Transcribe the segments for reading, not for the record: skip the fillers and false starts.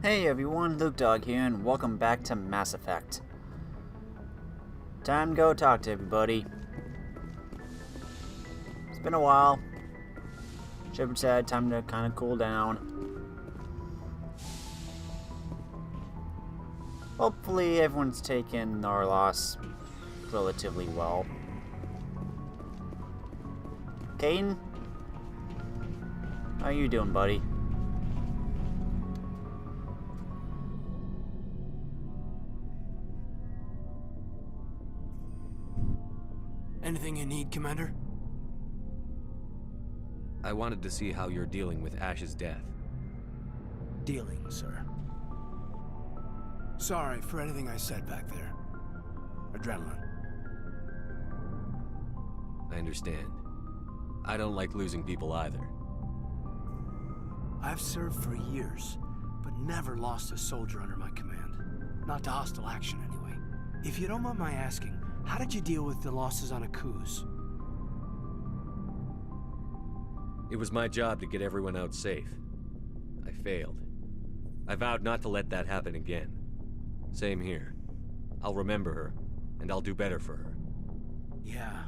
Hey everyone, Luke Dog here, and welcome back to Mass Effect. Time to go talk to everybody. It's been a while. Shepard said time to kind of cool down. Hopefully everyone's taken our loss relatively well. Caden? How you doing, buddy? Anything you need, Commander? I wanted to see how you're dealing with Ash's death. Dealing, sir. Sorry for anything I said back there. Adrenaline. I understand. I don't like losing people either. I've served for years, but never lost a soldier under my command. Not to hostile action, anyway. If you don't mind my asking, how did you deal with the losses on Akuz? It was my job to get everyone out safe. I failed. I vowed not to let that happen again. Same here. I'll remember her, and I'll do better for her. Yeah,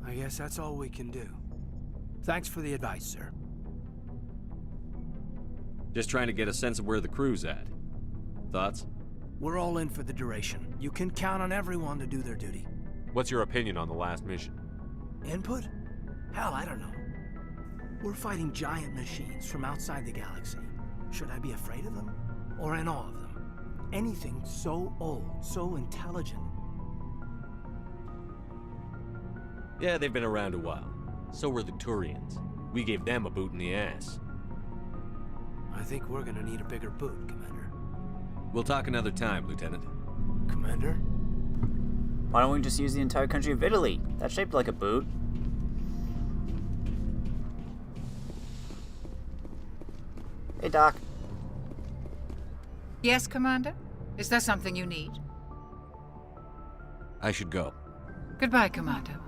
I guess that's all we can do. Thanks for the advice, sir. Just trying to get a sense of where the crew's at. Thoughts? We're all in for the duration. You can count on everyone to do their duty. What's your opinion on the last mission? Input? Hell, I don't know. We're fighting giant machines from outside the galaxy. Should I be afraid of them? Or in awe of them? Anything so old, so intelligent. Yeah, they've been around a while. So were the Turians. We gave them a boot in the ass. I think we're gonna need a bigger boot, Commander. We'll talk another time, Lieutenant. Commander? Why don't we just use the entire country of Italy? That's shaped like a boot. Hey, Doc. Yes, Commander? Is there something you need? I should go. Goodbye, Commander.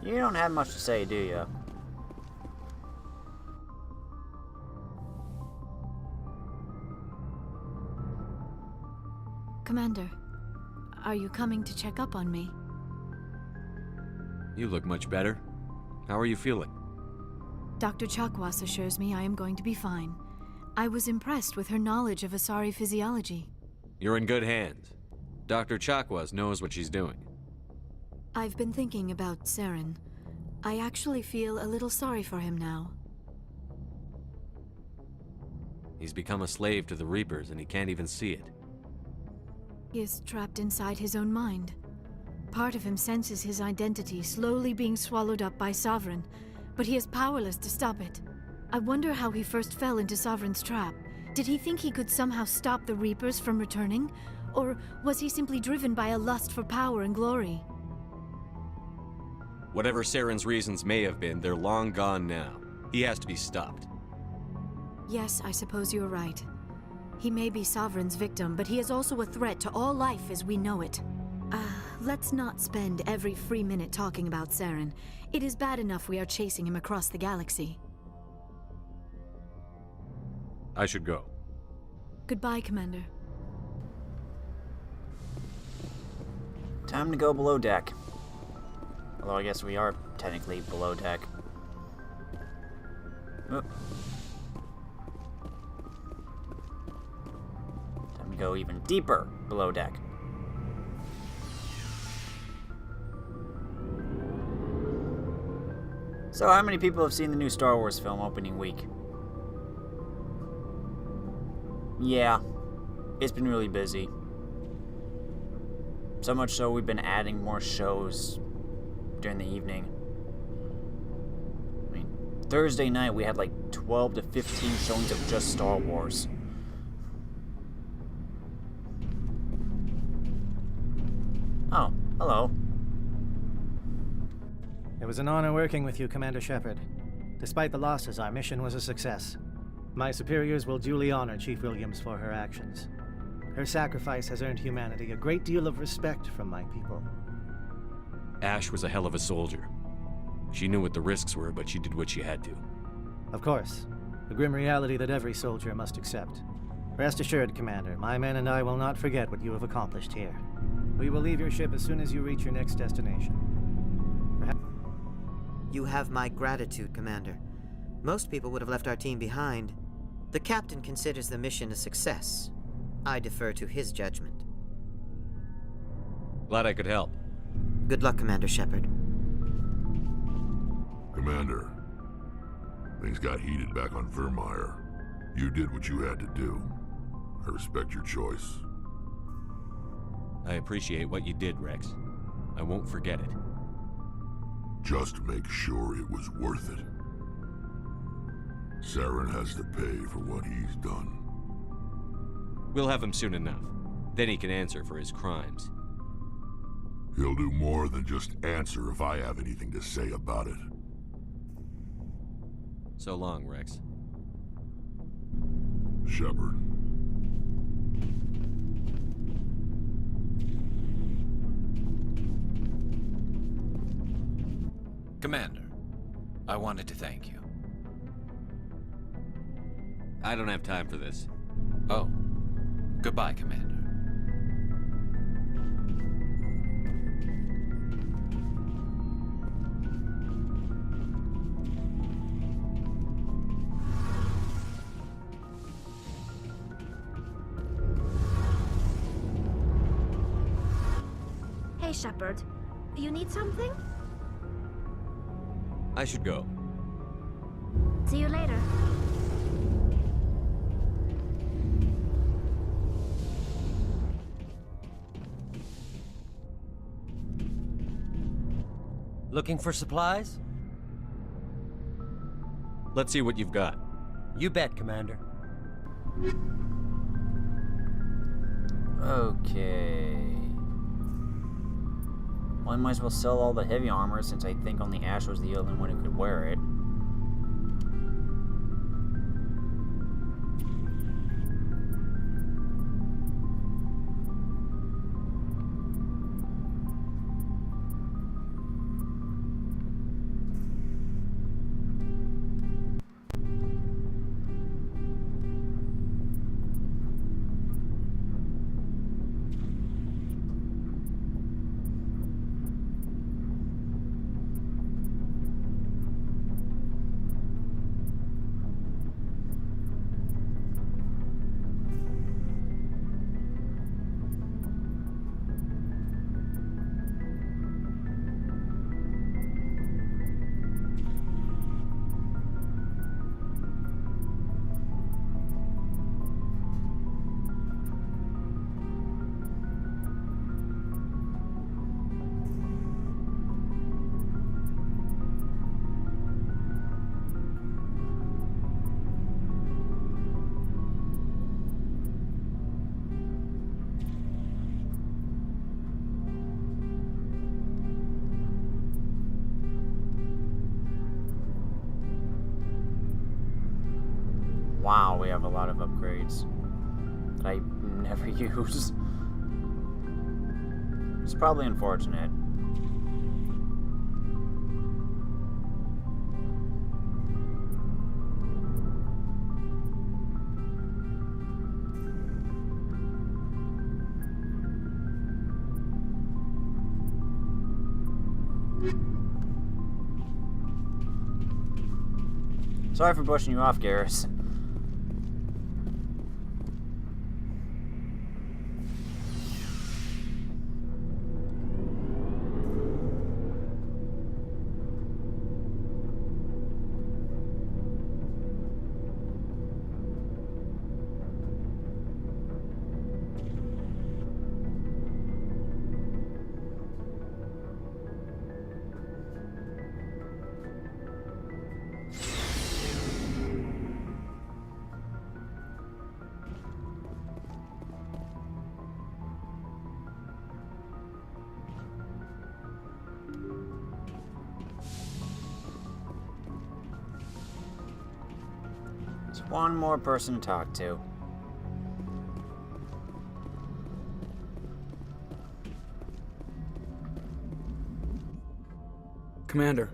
You don't have much to say, do you? Commander, are you coming to check up on me? You look much better. How are you feeling? Dr. Chakwas assures me I am going to be fine. I was impressed with her knowledge of Asari physiology. You're in good hands. Dr. Chakwas knows what she's doing. I've been thinking about Saren. I actually feel a little sorry for him now. He's become a slave to the Reapers and he can't even see it. He is trapped inside his own mind. Part of him senses his identity slowly being swallowed up by Sovereign, but he is powerless to stop it. I wonder how he first fell into Sovereign's trap. Did he think he could somehow stop the Reapers from returning? Or was he simply driven by a lust for power and glory? Whatever Saren's reasons may have been, they're long gone now. He has to be stopped. Yes, I suppose you're right. He may be Sovereign's victim, but he is also a threat to all life as we know it. Let's not spend every free minute talking about Saren. It is bad enough we are chasing him across the galaxy. I should go. Goodbye, Commander. Time to go below deck. Although I guess we are technically below deck. Oop. Time to go even deeper below deck. So how many people have seen the new Star Wars film opening week? Yeah, it's been really busy. So much so we've been adding more shows during the evening. I mean, Thursday night we had like 12 to 15 showings of just Star Wars. Oh, hello. It was an honor working with you, Commander Shepard. Despite the losses, our mission was a success. My superiors will duly honor Chief Williams for her actions. Her sacrifice has earned humanity a great deal of respect from my people. Ash was a hell of a soldier. She knew what the risks were, but she did what she had to. Of course. The grim reality that every soldier must accept. Rest assured, Commander, my men and I will not forget what you have accomplished here. We will leave your ship as soon as you reach your next destination. You have my gratitude, Commander. Most people would have left our team behind. The captain considers the mission a success. I defer to his judgment. Glad I could help. Good luck, Commander Shepard. Commander, things got heated back on Vermeer. You did what you had to do. I respect your choice. I appreciate what you did, Rex. I won't forget it. Just make sure it was worth it. Saren has to pay for what he's done. We'll have him soon enough. Then he can answer for his crimes. He'll do more than just answer if I have anything to say about it. So long, Rex. Shepard. Commander, I wanted to thank you. I don't have time for this. Oh, goodbye, Commander. Hey, Shepard. You need something? I should go. See you later. Looking for supplies? Let's see what you've got. You bet, Commander. Okay. Well, I might as well sell all the heavy armor since I think only Ash was the only one who could wear it. Wow, we have a lot of upgrades that I never use. It's probably unfortunate. Sorry for pushing you off, Garrus. One more person to talk to. Commander,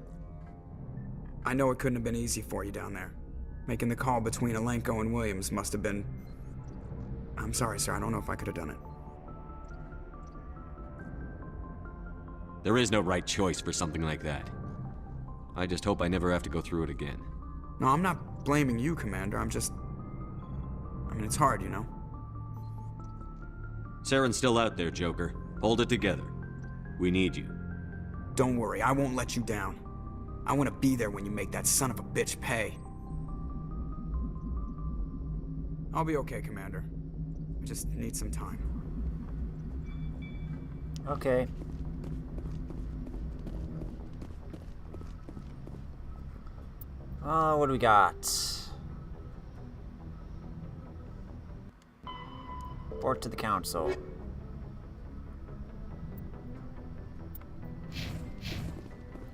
I know it couldn't have been easy for you down there. Making the call between Alenko and Williams must have been I'm sorry, sir. I don't know if I could have done it. There is no right choice for something like that. I just hope I never have to go through it again. No, I'm not blaming you, Commander. I mean, it's hard, you know? Saren's still out there, Joker. Hold it together. We need you. Don't worry, I won't let you down. I want to be there when you make that son of a bitch pay. I'll be okay, Commander. I just need some time. Okay. What do we got? Report to the council.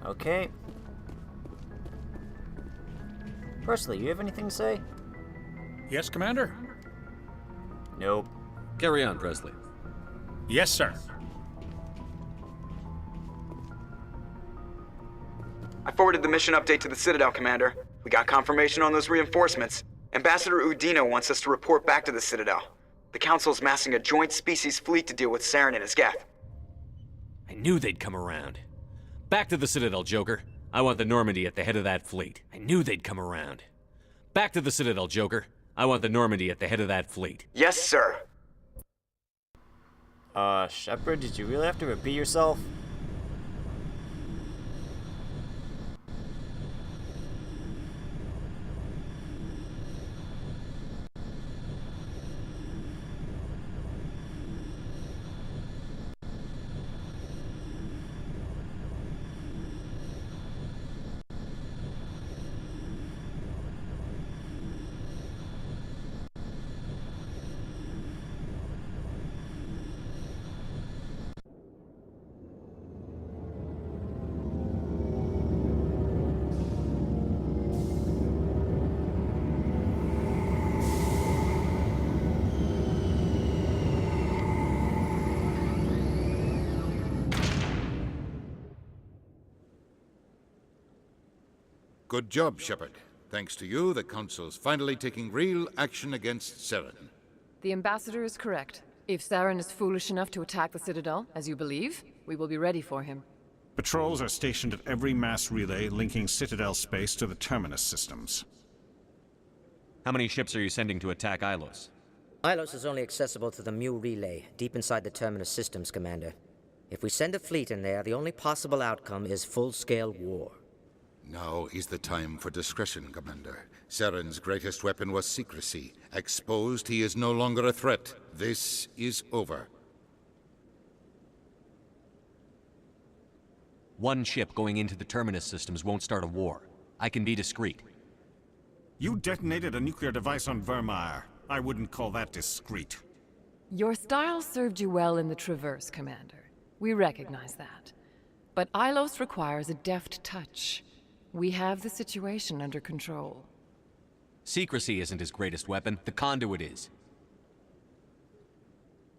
Okay. Presley, you have anything to say? Yes, Commander? Nope. Carry on, Presley. Yes, sir. I forwarded the mission update to the Citadel, Commander. We got confirmation on those reinforcements. Ambassador Udina wants us to report back to the Citadel. The Council's massing a joint species fleet to deal with Saren and his Geth. I knew they'd come around. Back to the Citadel, Joker. I want the Normandy at the head of that fleet. I knew they'd come around. Back to the Citadel, Joker. I want the Normandy at the head of that fleet. Yes, sir. Shepard, did you really have to repeat yourself? Good job, Shepard. Thanks to you, the Council's finally taking real action against Saren. The Ambassador is correct. If Saren is foolish enough to attack the Citadel, as you believe, we will be ready for him. Patrols are stationed at every mass relay linking Citadel space to the Terminus systems. How many ships are you sending to attack Ilos? Ilos is only accessible to the Mu relay, deep inside the Terminus systems, Commander. If we send a fleet in there, the only possible outcome is full-scale war. Now is the time for discretion, Commander. Saren's greatest weapon was secrecy. Exposed, he is no longer a threat. This is over. One ship going into the Terminus systems won't start a war. I can be discreet. You detonated a nuclear device on Vermeer. I wouldn't call that discreet. Your style served you well in the Traverse, Commander. We recognize that. But Ilos requires a deft touch. We have the situation under control. Secrecy isn't his greatest weapon. The Conduit is.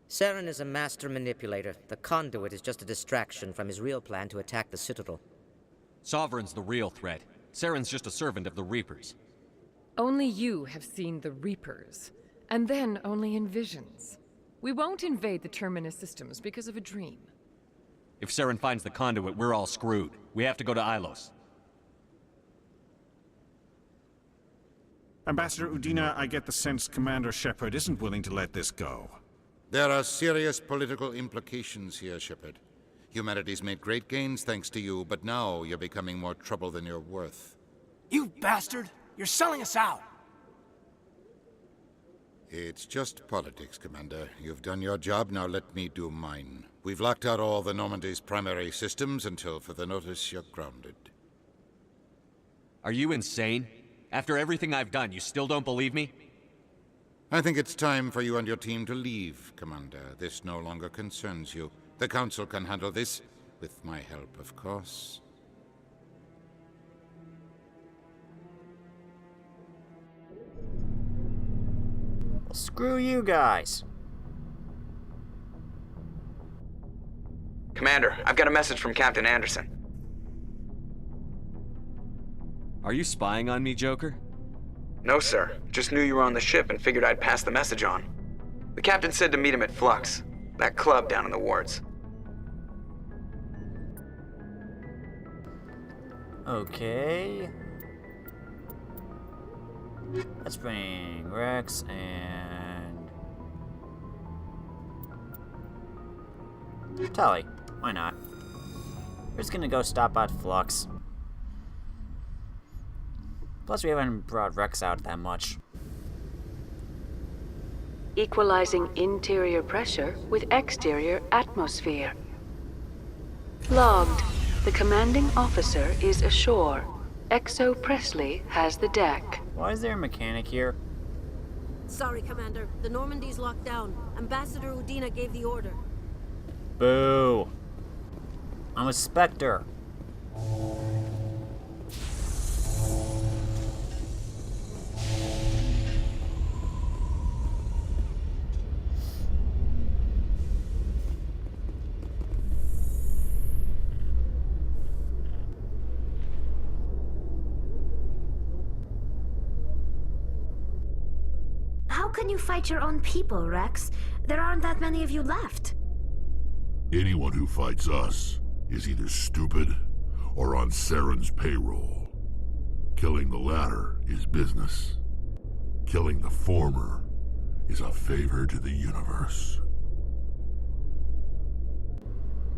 Saren is a master manipulator. The Conduit is just a distraction from his real plan to attack the Citadel. Sovereign's the real threat. Saren's just a servant of the Reapers. Only you have seen the Reapers, and then only in visions. We won't invade the Terminus systems because of a dream. If Saren finds the Conduit, we're all screwed. We have to go to Ilos. Ambassador Udina, I get the sense Commander Shepard isn't willing to let this go. There are serious political implications here, Shepard. Humanity's made great gains thanks to you, but now you're becoming more trouble than you're worth. You bastard! You're selling us out! It's just politics, Commander. You've done your job, now let me do mine. We've locked out all the Normandy's primary systems until further notice you're grounded. Are you insane? After everything I've done, you still don't believe me? I think it's time for you and your team to leave, Commander. This no longer concerns you. The Council can handle this, with my help, of course. Well, screw you guys. Commander, I've got a message from Captain Anderson. Are you spying on me, Joker? No, sir. Just knew you were on the ship and figured I'd pass the message on. The captain said to meet him at Flux, that club down in the wards. Okay. Let's bring Rex and Tally. Why not? We're just gonna go stop at Flux. Plus, we haven't brought Rex out that much. Equalizing interior pressure with exterior atmosphere. Logged. The commanding officer is ashore. Exo Presley has the deck. Why is there a mechanic here? Sorry, Commander. The Normandy's locked down. Ambassador Udina gave the order. Boo. I'm a Spectre. How can you fight your own people, Rex? There aren't that many of you left. Anyone who fights us is either stupid or on Saren's payroll. Killing the latter is business. Killing the former is a favor to the universe.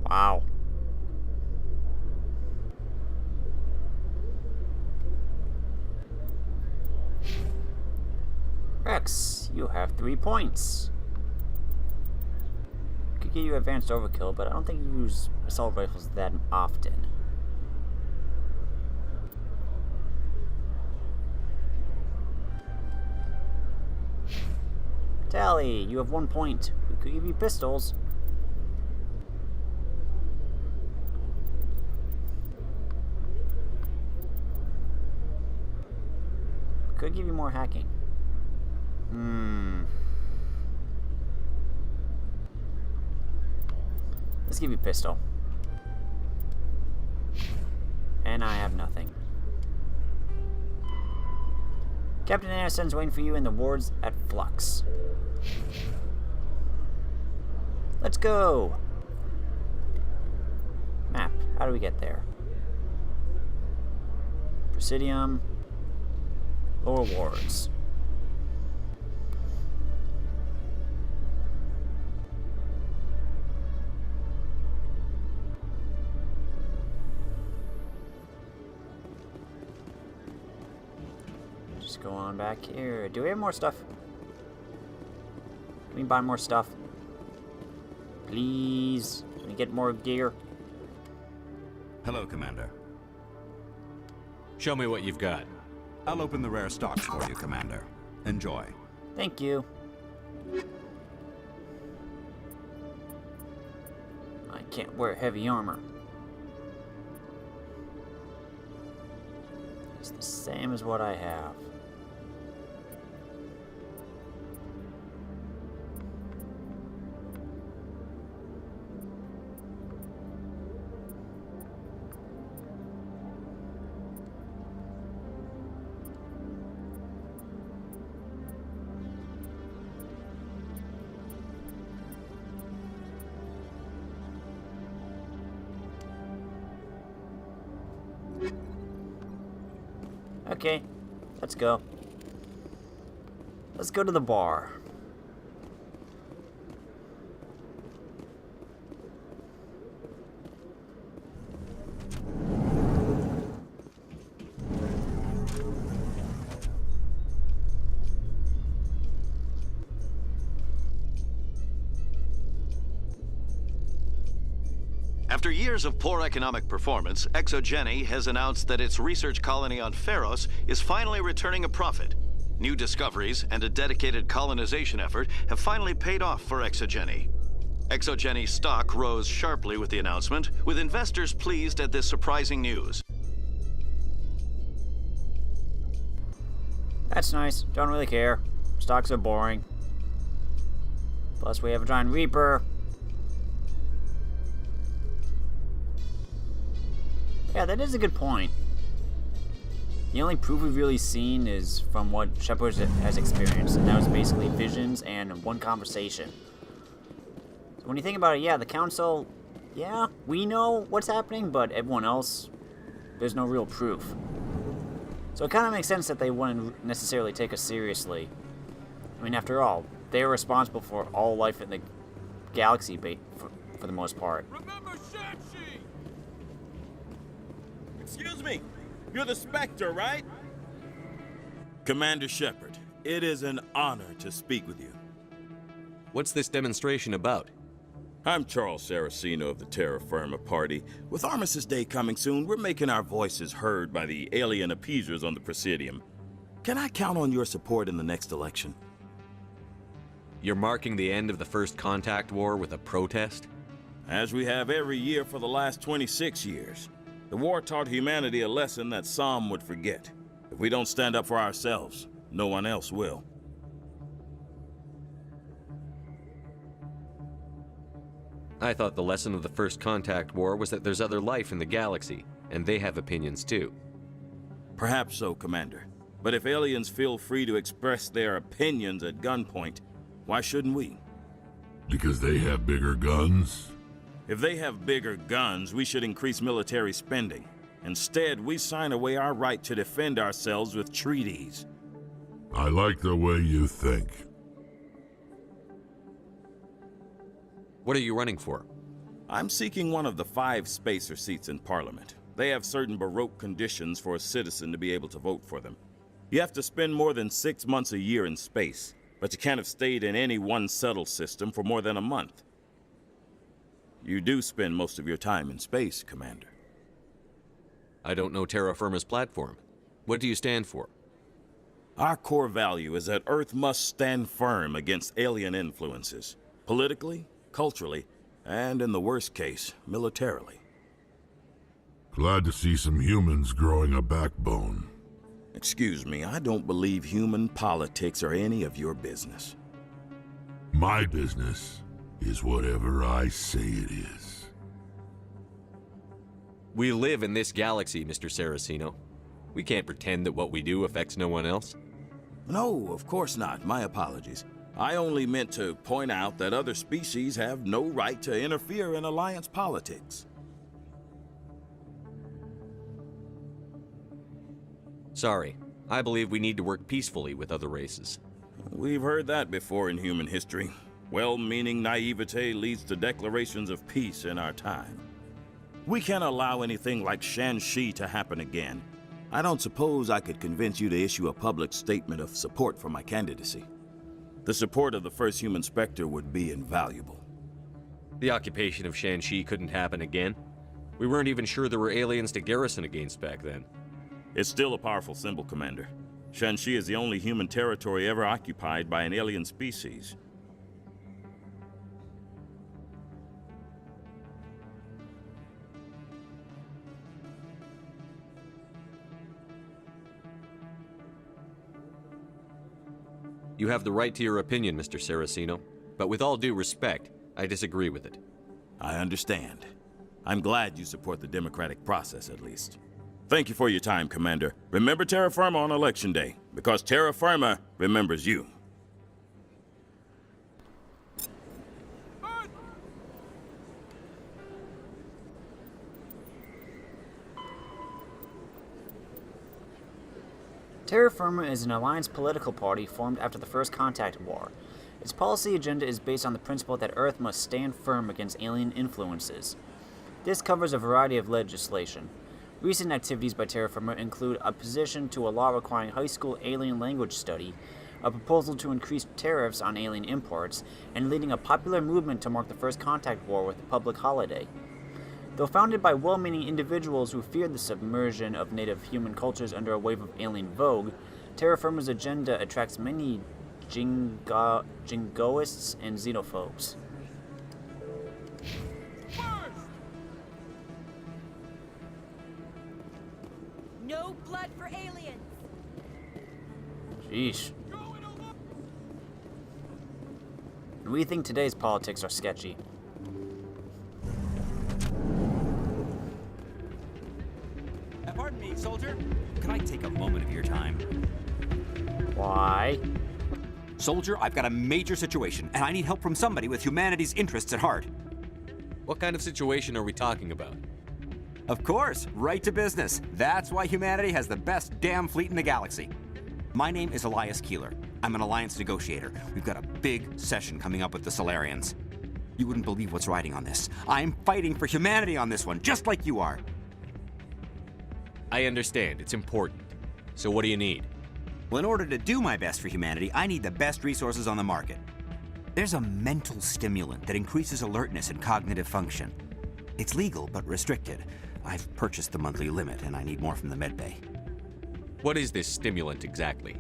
Wow. Rex, you have 3 points. Could give you advanced overkill, but I don't think you use assault rifles that often. Tally, you have 1 point. We could give you pistols. Could give you more hacking. Let's give you pistol. And I have nothing. Captain Anderson's waiting for you in the wards at Flux. Let's go! Map. How do we get there? Presidium. Lower wards. Just go on back here. Do we have more stuff? Can we buy more stuff? Please. Can we get more gear? Hello, Commander. Show me what you've got. I'll open the rare stocks for you, Commander. Enjoy. Thank you. I can't wear heavy armor. It's the same as what I have. Okay, let's go. Let's go to the bar. After years of poor economic performance, ExoGeni has announced that its research colony on Pharos is finally returning a profit. New discoveries and a dedicated colonization effort have finally paid off for ExoGeni. ExoGeni's stock rose sharply with the announcement, with investors pleased at this surprising news. That's nice. Don't really care. Stocks are boring. Plus we have a giant Reaper. Yeah, that is a good point. The only proof we've really seen is from what Shepard has experienced, and that was basically visions and one conversation. So when you think about it, yeah, the Council, yeah, we know what's happening, but everyone else, there's no real proof. So it kind of makes sense that they wouldn't necessarily take us seriously. I mean, after all, they are responsible for all life in the galaxy for the most part. Remember Shang-Chi! Excuse me, you're the Spectre, right? Commander Shepard, it is an honor to speak with you. What's this demonstration about? I'm Charles Saraceno of the Terra Firma Party. With Armistice Day coming soon, we're making our voices heard by the alien appeasers on the Presidium. Can I count on your support in the next election? You're marking the end of the First Contact War with a protest? As we have every year for the last 26 years. The war taught humanity a lesson that some would forget. If we don't stand up for ourselves, no one else will. I thought the lesson of the First Contact War was that there's other life in the galaxy, and they have opinions too. Perhaps so, Commander. But if aliens feel free to express their opinions at gunpoint, why shouldn't we? Because they have bigger guns? If they have bigger guns, we should increase military spending. Instead, we sign away our right to defend ourselves with treaties. I like the way you think. What are you running for? I'm seeking one of the 5 spacer seats in Parliament. They have certain Baroque conditions for a citizen to be able to vote for them. You have to spend more than 6 months a year in space, but you can't have stayed in any one settled system for more than a month. You do spend most of your time in space, Commander. I don't know Terra Firma's platform. What do you stand for? Our core value is that Earth must stand firm against alien influences, politically, culturally, and in the worst case, militarily. Glad to see some humans growing a backbone. Excuse me, I don't believe human politics are any of your business. My business is whatever I say it is. We live in this galaxy, Mr. Saraceno. We can't pretend that what we do affects no one else. No, of course not. My apologies. I only meant to point out that other species have no right to interfere in alliance politics. Sorry. I believe we need to work peacefully with other races. We've heard that before in human history. Well-meaning naivete leads to declarations of peace in our time. We can't allow anything like Shang-Chi to happen again. I don't suppose I could convince you to issue a public statement of support for my candidacy. The support of the first human Spectre would be invaluable. The occupation of Shang-Chi couldn't happen again. We weren't even sure there were aliens to garrison against back then. It's still a powerful symbol, Commander. Shang-Chi is the only human territory ever occupied by an alien species. You have the right to your opinion, Mr. Saraceno, but with all due respect, I disagree with it. I understand. I'm glad you support the democratic process, at least. Thank you for your time, Commander. Remember Terra Firma on Election Day, because Terra Firma remembers you. Terra Firma is an alliance political party formed after the First Contact War. Its policy agenda is based on the principle that Earth must stand firm against alien influences. This covers a variety of legislation. Recent activities by Terra Firma include opposition to a law requiring high school alien language study, a proposal to increase tariffs on alien imports, and leading a popular movement to mark the First Contact War with a public holiday. Though founded by well-meaning individuals who feared the submersion of native human cultures under a wave of alien vogue, Terra Firma's agenda attracts many jingoists and xenophobes. No blood for aliens! Sheesh. We think today's politics are sketchy. Pardon me, soldier. could I take a moment of your time? Why? Soldier, I've got a major situation, and I need help from somebody with humanity's interests at heart. What kind of situation are we talking about? Of course, right to business. That's why humanity has the best damn fleet in the galaxy. My name is Elias Keeler. I'm an alliance negotiator. We've got a big session coming up with the Solarians. You wouldn't believe what's riding on this. I'm fighting for humanity on this one, just like you are. I understand. It's important. So what do you need? Well, in order to do my best for humanity, I need the best resources on the market. There's a mental stimulant that increases alertness and cognitive function. It's legal, but restricted. I've purchased the monthly limit, and I need more from the medbay. What is this stimulant exactly?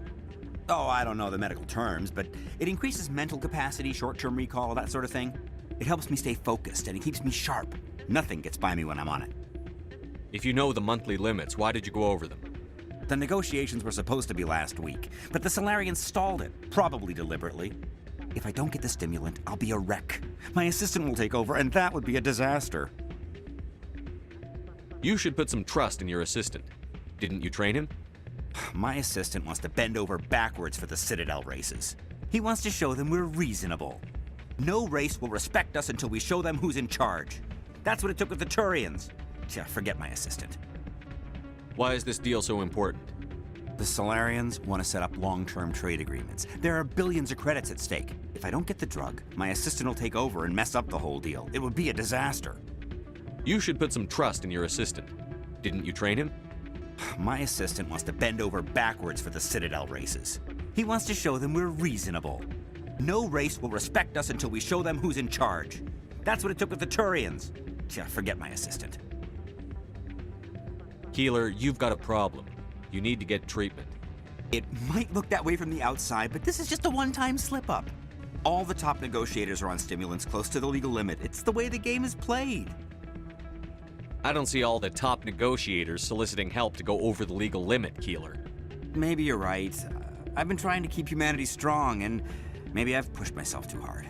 Oh, I don't know the medical terms, but it increases mental capacity, short-term recall, that sort of thing. It helps me stay focused, and it keeps me sharp. Nothing gets by me when I'm on it. If you know the monthly limits, why did you go over them? The negotiations were supposed to be last week, but the Solarians stalled it, probably deliberately. If I don't get the stimulant, I'll be a wreck. My assistant will take over, and that would be a disaster. You should put some trust in your assistant. Didn't you train him? My assistant wants to bend over backwards for the Citadel races. He wants to show them we're reasonable. No race will respect us until we show them who's in charge. That's what it took with the Turians. Yeah, forget my assistant. Why is this deal so important? The Solarians want to set up long-term trade agreements. There are billions of credits at stake. If I don't get the drug, my assistant will take over and mess up the whole deal. It would be a disaster. You should put some trust in your assistant. Didn't you train him? My assistant wants to bend over backwards for the Citadel races. He wants to show them we're reasonable. No race will respect us until we show them who's in charge. That's what it took with the Turians. Yeah, forget my assistant. Keeler, you've got a problem. You need to get treatment. It might look that way from the outside, but this is just a one-time slip-up. All the top negotiators are on stimulants close to the legal limit. It's the way the game is played. I don't see all the top negotiators soliciting help to go over the legal limit, Keeler. Maybe you're right. I've been trying to keep humanity strong, and maybe I've pushed myself too hard.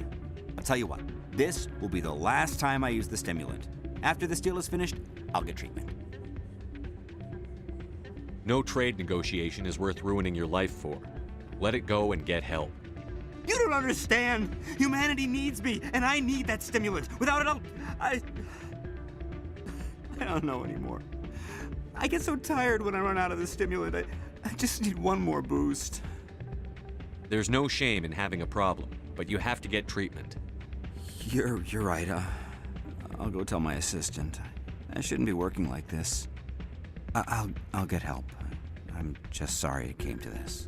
I'll tell you what, this will be the last time I use the stimulant. After this deal is finished, I'll get treatment. No trade negotiation is worth ruining your life for. Let it go and get help. You don't understand! Humanity needs me, and I need that stimulant. Without it, I don't know anymore. I get so tired when I run out of the stimulant. I just need one more boost. There's no shame in having a problem, but you have to get treatment. You're right. I'll go tell my assistant. I shouldn't be working like this. I'll get help. I'm just sorry it came to this.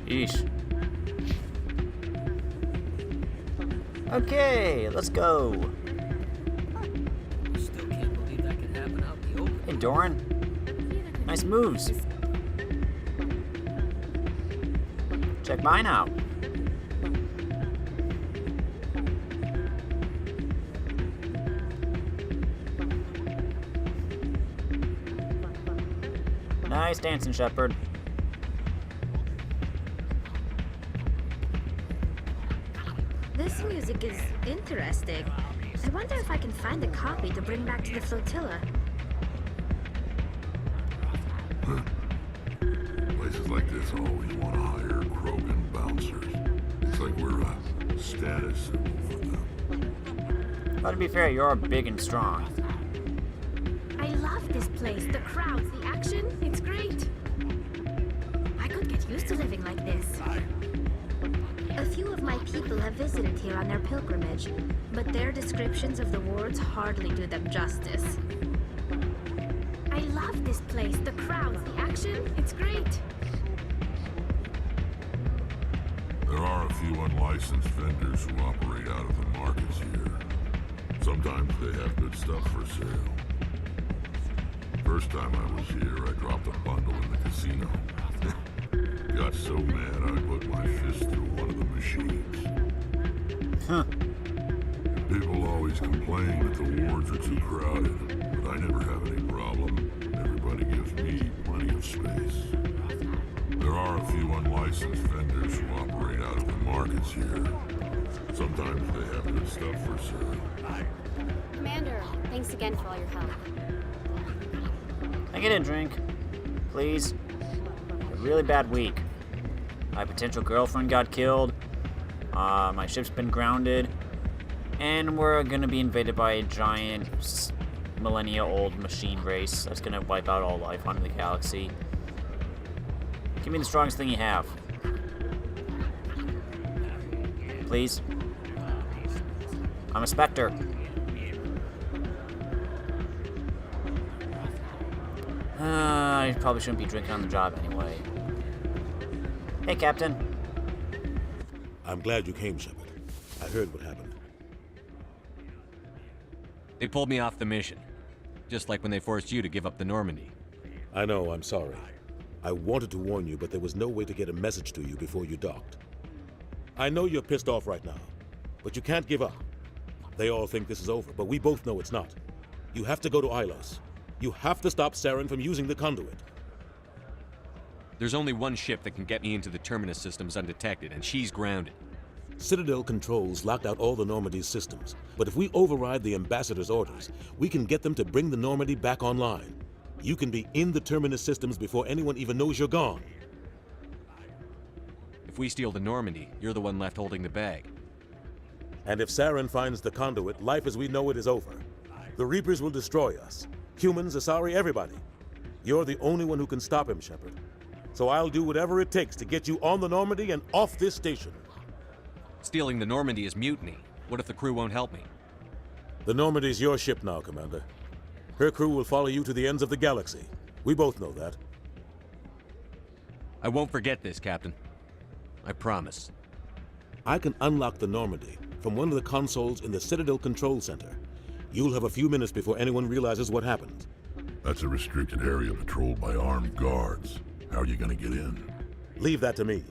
Yeesh. Okay, let's go. Still can't believe that could happen out in the open. Hey, Doran. Nice moves. Check mine out. Nice dancing, Shepard. This music is interesting. I wonder if I can find a copy to bring back to the flotilla. Places like this always want to hire Krogan bouncers. It's like we're a status symbol for them. But to be fair, you're big and strong. I love this place. The crowds, the action, it's great. I could get used to living like this. A few of my people have visited here on their pilgrimage, but their descriptions of the wards hardly do them justice. I love this place. The crowds, the action, it's great. There are a few unlicensed vendors who operate out of the markets here. Sometimes they have good stuff for sale. First time I was here, I dropped a bundle in the casino. Got so mad I put my fist through one of the machines. Huh. People always complain that the wards are too crowded, but I never have any problem. Everybody gives me plenty of space. There are a few unlicensed vendors who operate out of the markets here. Sometimes they have good stuff for sale. Commander, thanks again for all your help. Can I get a drink? Please? A really bad week. My potential girlfriend got killed. My ship's been grounded. And we're gonna be invaded by a giant millennia-old machine race that's gonna wipe out all life on the galaxy. Give me the strongest thing you have. Please. I'm a Spectre. I probably shouldn't be drinking on the job anyway. Hey, Captain. I'm glad you came, Shepard. I heard what happened. They pulled me off the mission. Just like when they forced you to give up the Normandy. I know, I'm sorry. I wanted to warn you, but there was no way to get a message to you before you docked. I know you're pissed off right now, but you can't give up. They all think this is over, but we both know it's not. You have to go to Ilos. You have to stop Saren from using the Conduit. There's only one ship that can get me into the Terminus systems undetected, and she's grounded. Citadel controls locked out all the Normandy's systems, but if we override the Ambassador's orders, we can get them to bring the Normandy back online. You can be in the Terminus systems before anyone even knows you're gone. If we steal the Normandy, you're the one left holding the bag. And if Saren finds the Conduit, life as we know it is over. The Reapers will destroy us. Humans, Asari, everybody. You're the only one who can stop him, Shepard. So I'll do whatever it takes to get you on the Normandy and off this station. Stealing the Normandy is mutiny. What if the crew won't help me? The Normandy's your ship now, Commander. Her crew will follow you to the ends of the galaxy. We both know that. I won't forget this, Captain. I promise. I can unlock the Normandy from one of the consoles in the Citadel Control Center. You'll have a few minutes before anyone realizes what happened. That's a restricted area patrolled by armed guards. How are you gonna get in? Leave that to me.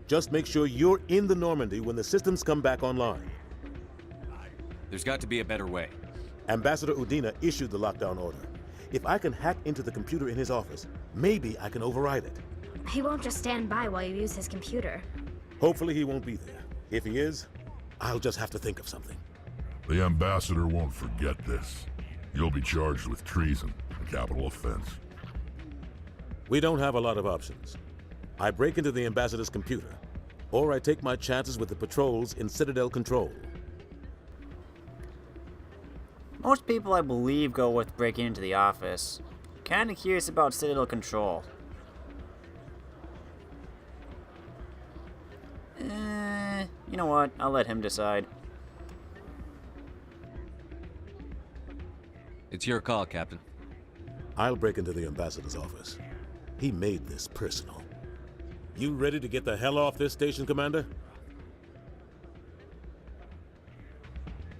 Just make sure you're in the Normandy when the systems come back online. There's got to be a better way. Ambassador Udina issued the lockdown order. If I can hack into the computer in his office, maybe I can override it. He won't just stand by while you use his computer. Hopefully he won't be there. If he is, I'll just have to think of something. The Ambassador won't forget this. You'll be charged with treason, a capital offense. We don't have a lot of options. I break into the Ambassador's computer, or I take my chances with the patrols in Citadel Control. Most people, I believe, go with breaking into the office. Kinda curious about Citadel Control. You know what? I'll let him decide. It's your call, Captain. I'll break into the Ambassador's office. He made this personal. You ready to get the hell off this station, Commander?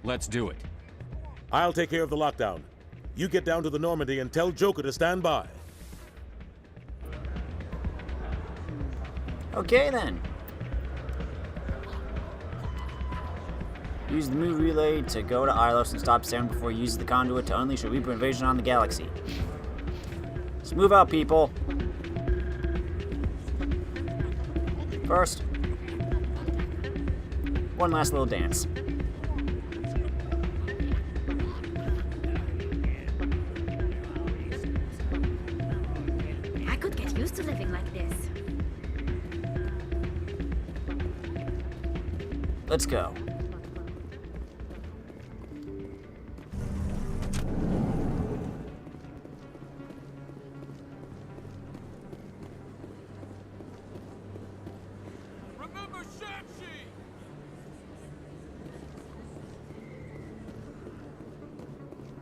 Let's do it. I'll take care of the lockdown. You get down to the Normandy and tell Joker to stand by. Okay then. Use the new relay to go to Ilos and stop Saren before he uses the Conduit to unleash a Reaper invasion on the galaxy. Let's move out, people. First, one last little dance. I could get used to living like this. Let's go.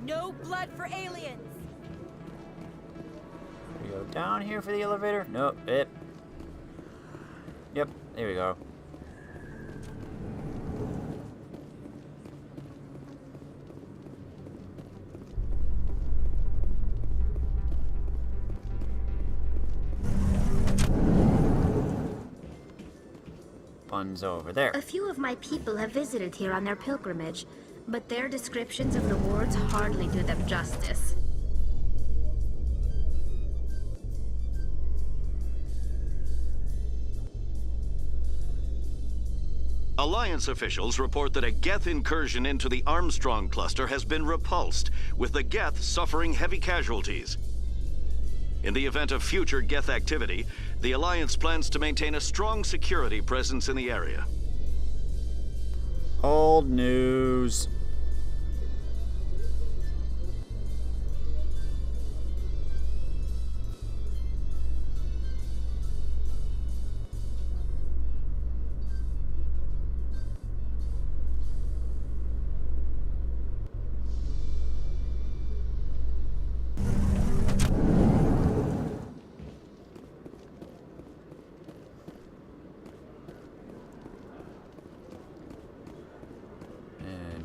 No blood for aliens! We go down here for the elevator? Nope, Yep, there we go. Fun's over there. A few of my people have visited here on their pilgrimage, but their descriptions of the wards hardly do them justice. Alliance officials report that a Geth incursion into the Armstrong cluster has been repulsed, with the Geth suffering heavy casualties. In the event of future Geth activity, the Alliance plans to maintain a strong security presence in the area. Old news.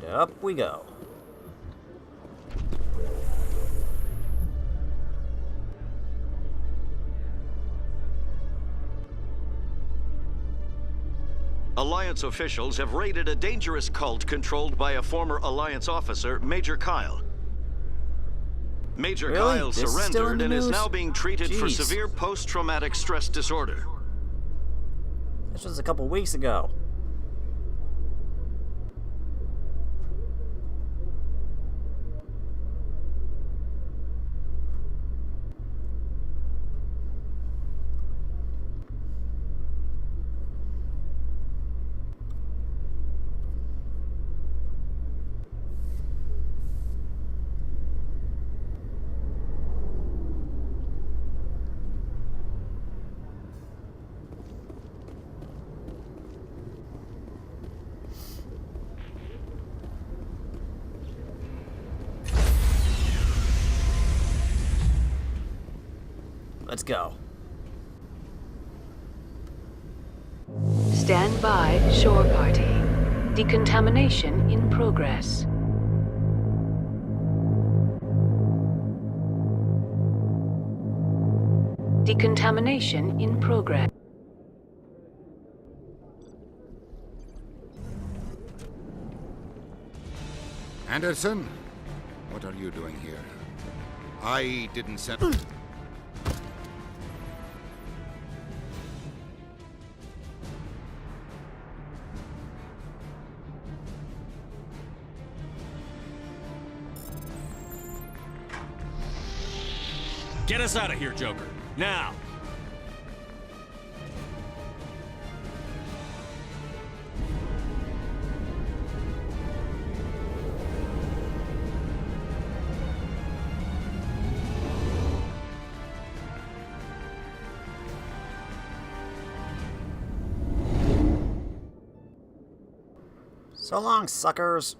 Up we go. Alliance officials have raided a dangerous cult controlled by a former Alliance officer, Major Kyle. Major Really? Kyle This is still in surrendered the and is news? now being treated for Jeez. severe post-traumatic stress disorder. This was a couple weeks ago. Let's go. Stand by, shore party. Decontamination in progress. Decontamination in progress. Anderson? What are you doing here? I didn't send... Get us out of here, Joker. Now! So long, suckers.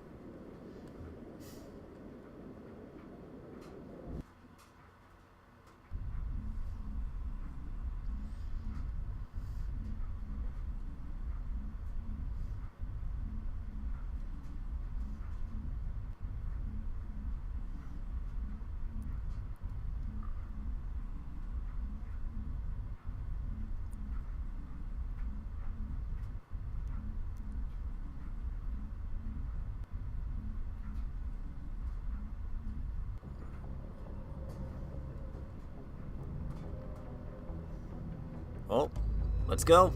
Well, let's go.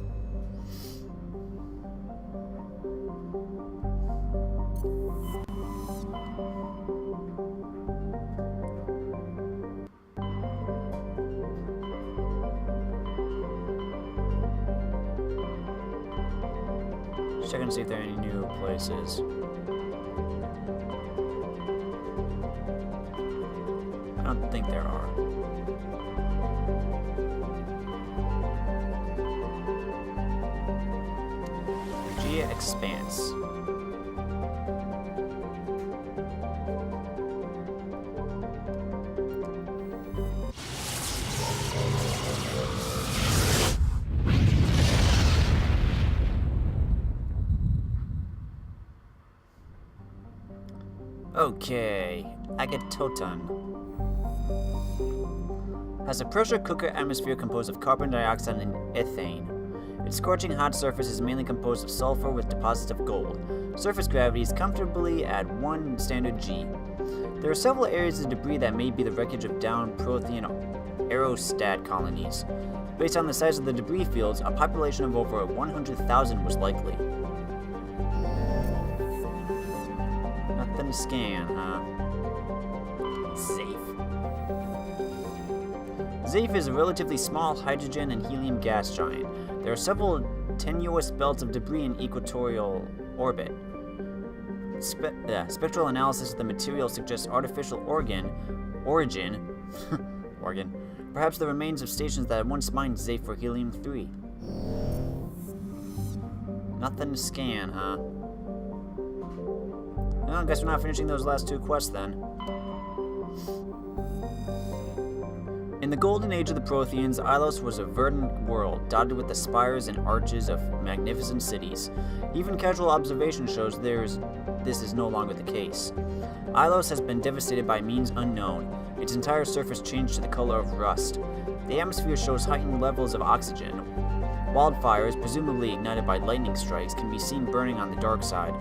Check and see if there are any new places. I don't think there are. Expanse. Okay, Agatoton has a pressure cooker atmosphere composed of carbon dioxide and ethane. Its scorching hot surface is mainly composed of sulfur with deposits of gold. Surface gravity is comfortably at 1 standard G. There are several areas of debris that may be the wreckage of downed Prothean aerostat colonies. Based on the size of the debris fields, a population of over 100,000 was likely. Nothing to scan, huh? Safe. Zafe is a relatively small hydrogen and helium gas giant. There are several tenuous belts of debris in equatorial orbit. Spectral analysis of the material suggests artificial origin. Perhaps the remains of stations that once mined Zafe for helium-3. Nothing to scan, huh? Well, I guess we're not finishing those last 2 quests then. In the golden age of the Protheans, Ilos was a verdant world, dotted with the spires and arches of magnificent cities. Even casual observation shows this is no longer the case. Ilos has been devastated by means unknown. Its entire surface changed to the color of rust. The atmosphere shows heightened levels of oxygen. Wildfires, presumably ignited by lightning strikes, can be seen burning on the dark side.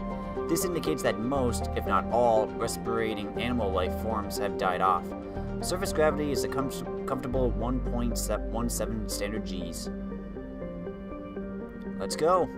This indicates that most, if not all, respirating animal life forms have died off. Surface gravity is a comfortable 1.17 standard Gs. Let's go.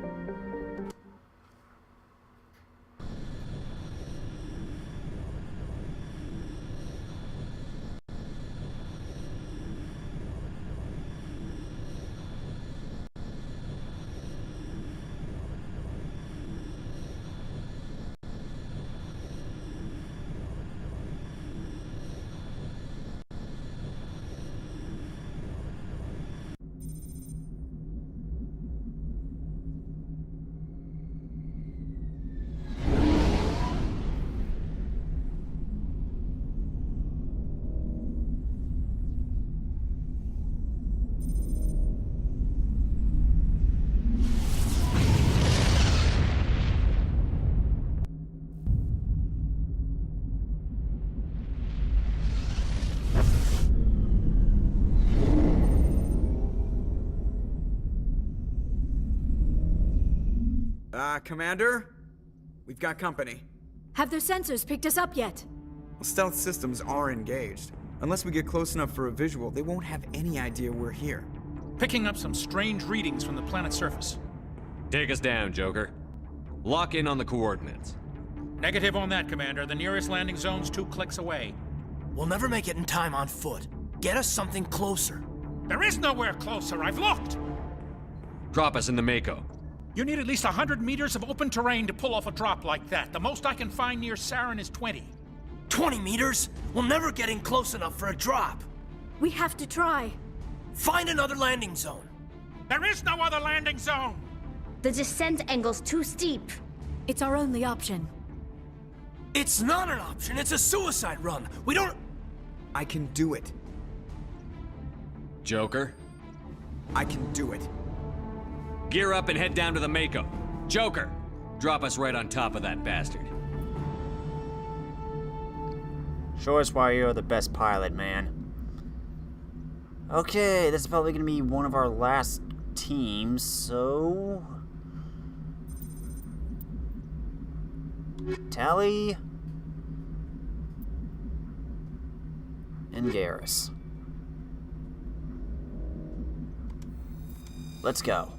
Commander? We've got company. Have their sensors picked us up yet? Well, stealth systems are engaged. Unless we get close enough for a visual, they won't have any idea we're here. Picking up some strange readings from the planet's surface. Take us down, Joker. Lock in on the coordinates. Negative on that, Commander. The nearest landing zone's 2 clicks away. We'll never make it in time on foot. Get us something closer. There is nowhere closer. I've looked. Drop us in the Mako. You need at least 100 meters of open terrain to pull off a drop like that. The most I can find near Saren is 20. 20 meters? We'll never get in close enough for a drop. We have to try. Find another landing zone. There is no other landing zone! The descent angle's too steep. It's our only option. It's not an option. It's a suicide run. We don't... I can do it. Joker? I can do it. Gear up and head down to the Mako. Joker, drop us right on top of that bastard. Show us why you're the best pilot, man. Okay, this is probably going to be one of our last teams, so... Tally... and Garrus. Let's go.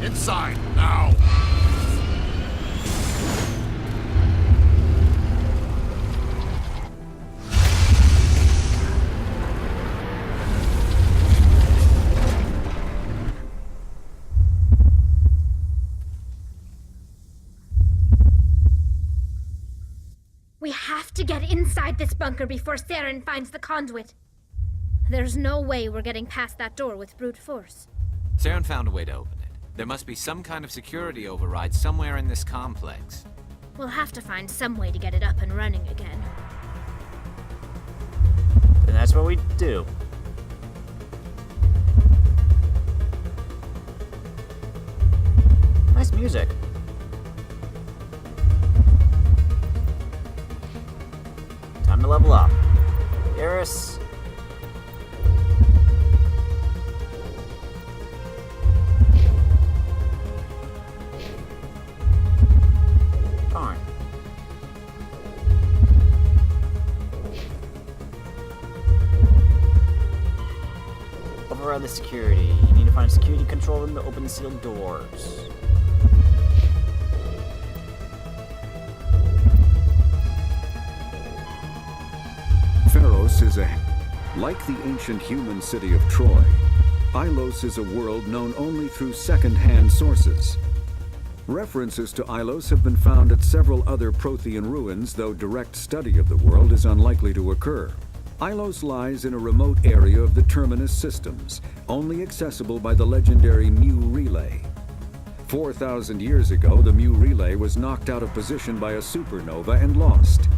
Inside, now! We have to get inside this bunker before Saren finds the conduit. There's no way we're getting past that door with brute force. Saren found a way to open it. There must be some kind of security override somewhere in this complex. We'll have to find some way to get it up and running again. And that's what we do. Nice music. Time to level up. Garrus. Darn. Override the security. You need to find a security control room to open the sealed doors. Pharos is like the ancient human city of Troy, Ilos is a world known only through second-hand sources. References to Ilos have been found at several other Prothean ruins, though direct study of the world is unlikely to occur. Ilos lies in a remote area of the Terminus systems, only accessible by the legendary Mu Relay. 4,000 years ago, the Mu Relay was knocked out of position by a supernova and lost.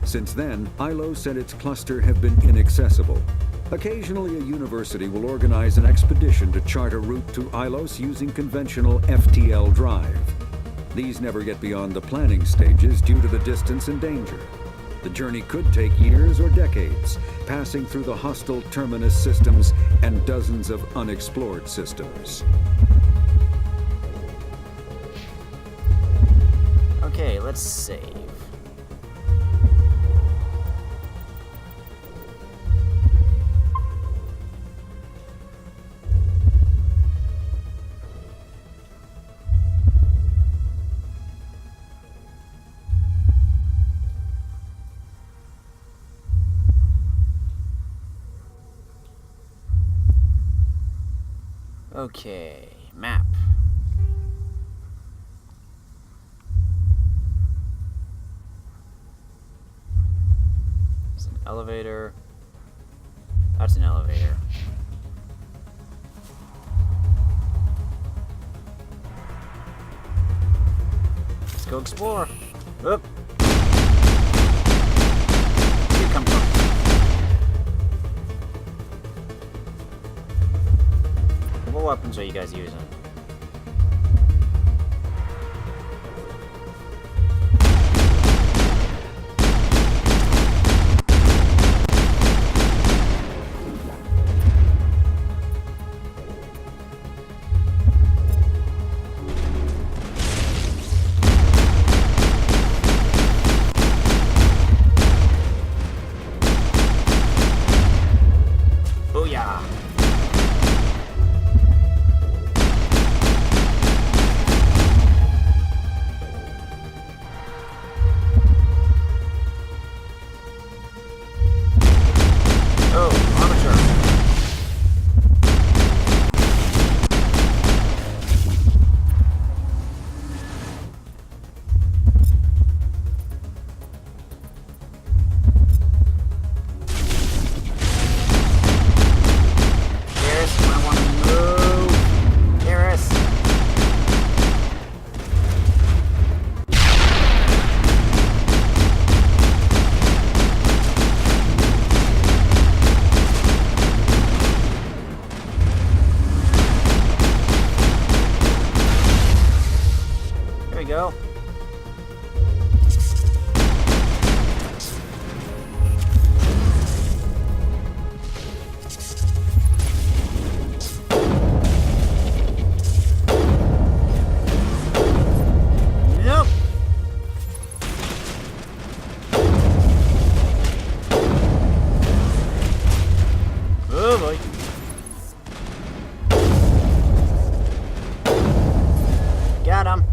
Since then, Ilos and its cluster have been inaccessible. Occasionally, a university will organize an expedition to chart a route to Ilos using conventional FTL drive. These never get beyond the planning stages due to the distance and danger. The journey could take years or decades, passing through the hostile Terminus systems and dozens of unexplored systems. Okay, let's save. Okay, map. There's an elevator. That's an elevator. Let's go explore. Oop. Where'd you come from? What weapons are you guys using? Booyah! Go. Nope. Oh boy. Got him.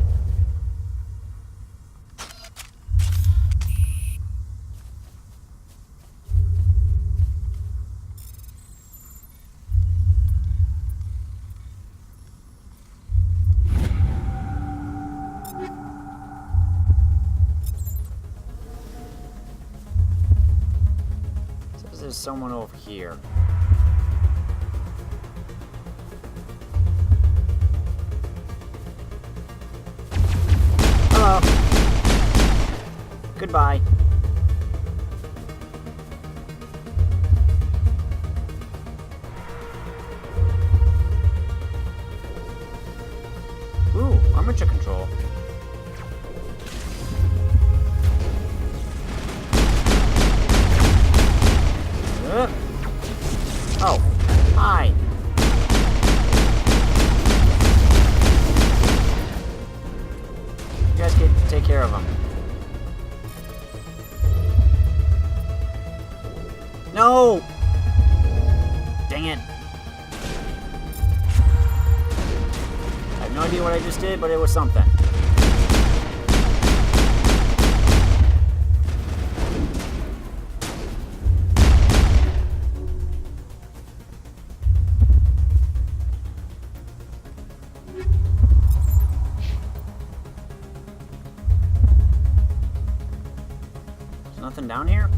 There's someone over here. Hello. Goodbye. Ooh, armature control. care of him. No! Dang it. I have no idea what I just did, but it was something. There's nothing down here?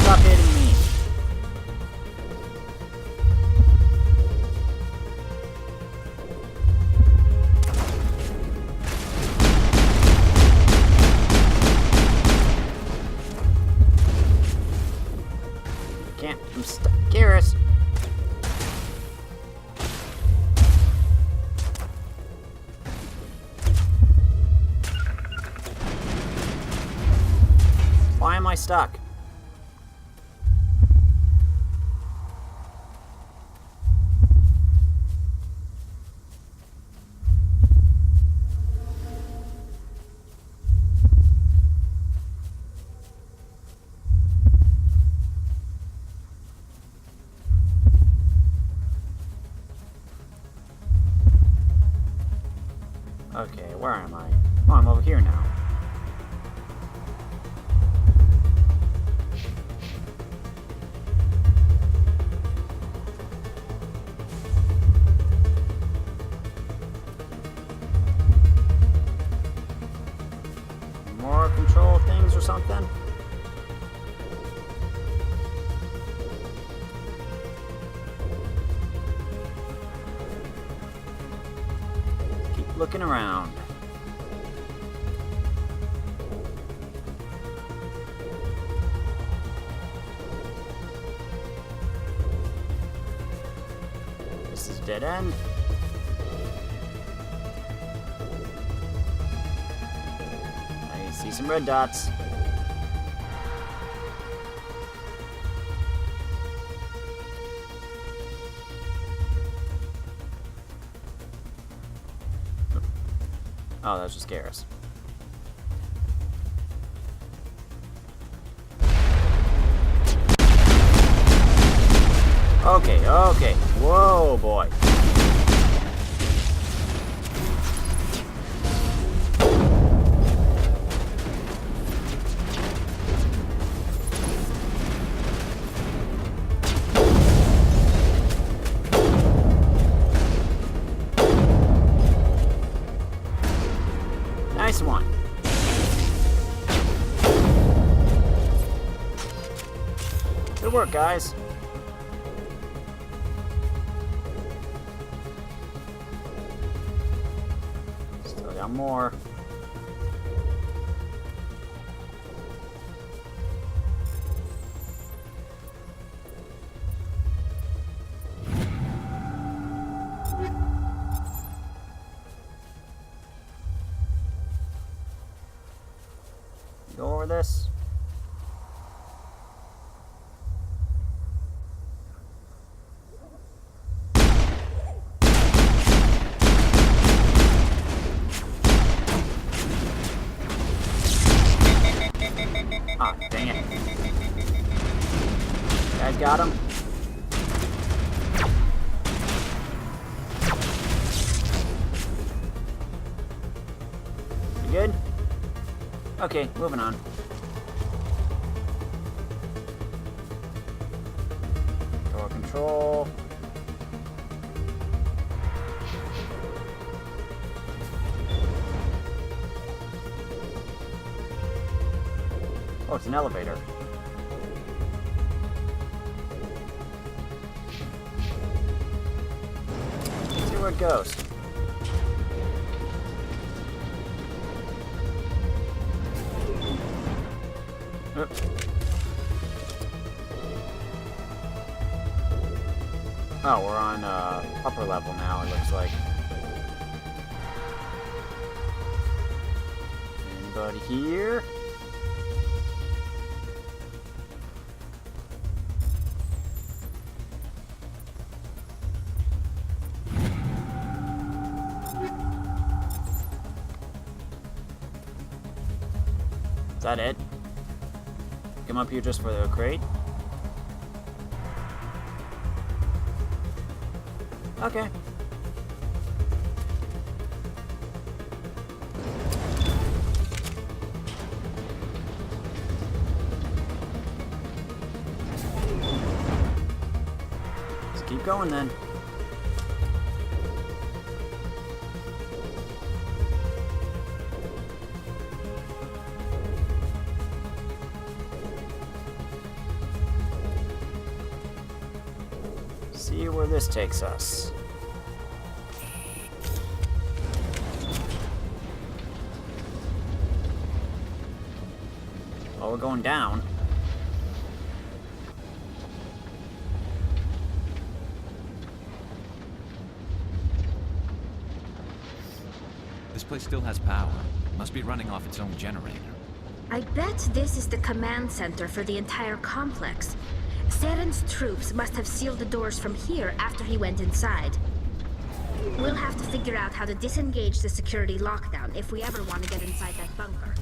Stop hitting me. Can't. I'm stuck. Garrus. Why am I stuck? Okay, where am I? Oh, I'm over here now. More control things or something? Looking around. This is dead end. I see some red dots. Oh, that was just Garrus. Okay, okay. Whoa, boy. Nice one. Good work, guys. Still got more. Go over this. Ah, dang it. You guys got him? You good? Okay, moving on. Door control. Oh, it's an elevator. Let's see where it goes. Oh, we're on upper level now, it looks like. Anybody here? Is that it? Come up here just for the crate? Okay. Let's keep going then. See where this takes us. Oh, we're going down. This place still has power. Must be running off its own generator. I bet this is the command center for the entire complex. Saren's troops must have sealed the doors from here after he went inside. We'll have to figure out how to disengage the security lockdown if we ever want to get inside that bunker.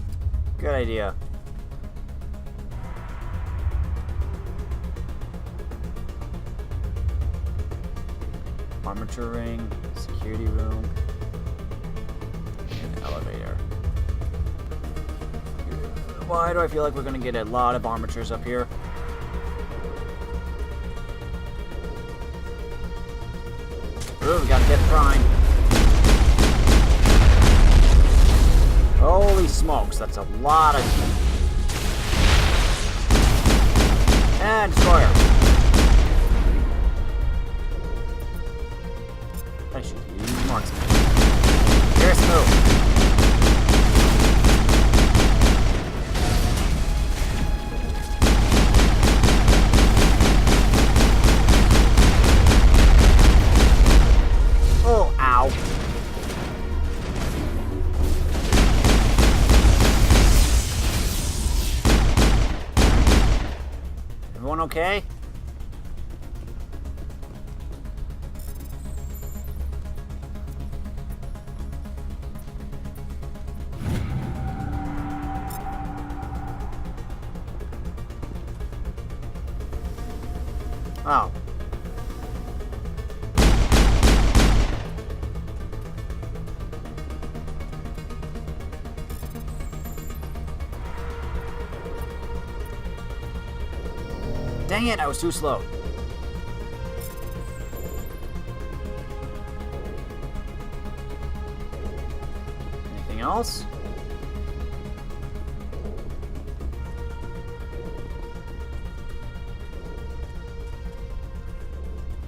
Good idea. Armature ring, security room, and elevator. Why do I feel like we're gonna get a lot of armatures up here? Ooh, we got a death prime. Holy smokes, that's a lot of... And destroyer. I should use marksman. Here's move. Oh, ow. Everyone okay? Oh. Dang it, I was too slow. Anything else?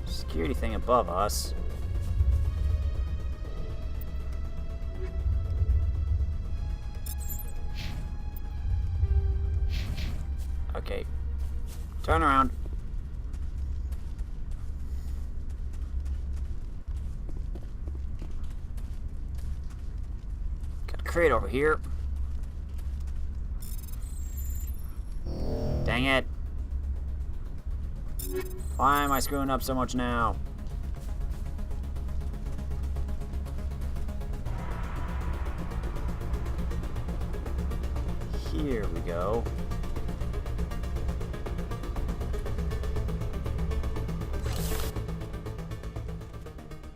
Security thing above us. Okay. Turn around. Got a crate over here. Dang it. Why am I screwing up so much now? Here we go.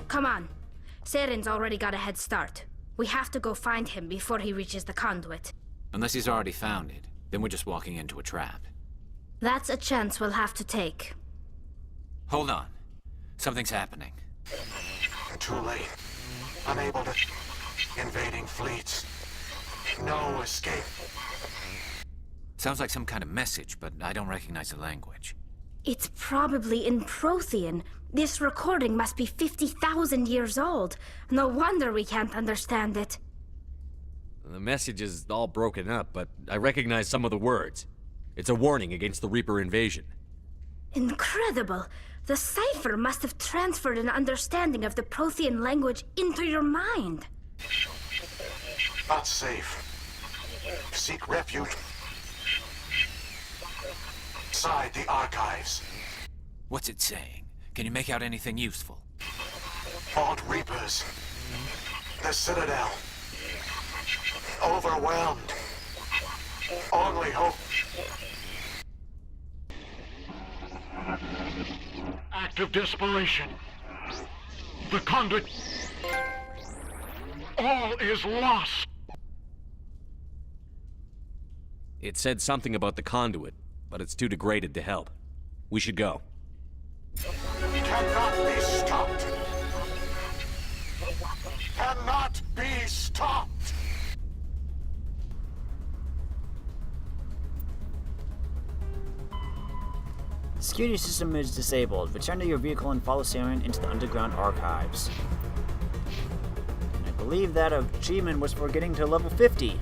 Come on. Saren's already got a head start. We have to go find him before he reaches the conduit. Unless he's already found it, then we're just walking into a trap. That's a chance we'll have to take. Hold on. Something's happening. Too late. Unable to... Invading fleets. No escape. Sounds like some kind of message, but I don't recognize the language. It's probably in Prothean. This recording must be 50,000 years old. No wonder we can't understand it. The message is all broken up, but I recognize some of the words. It's a warning against the Reaper invasion. Incredible! The cipher must have transferred an understanding of the Prothean language into your mind. Not safe. seek refuge inside the archives. What's it saying? Can you make out anything useful? Vault Reapers. The Citadel. Overwhelmed. Only hope. Act of desperation. The Conduit. All is lost. It said something about the Conduit, but it's too degraded to help. We should go. Cannot be stopped. Cannot be stopped. The security system is disabled. Return to your vehicle and follow Saren into the underground archives. And I believe that achievement was for getting to level 50.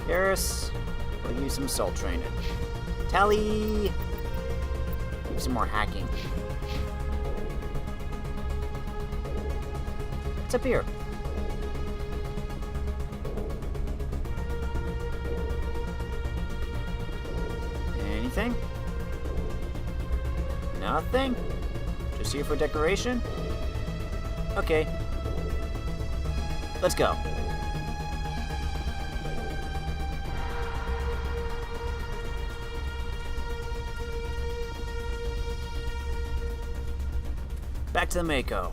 Harris, we'll use some soul training. Tally! Do some more hacking. What's up here? Anything? Nothing? Just here for decoration? Okay. Let's go. Back to the Mako.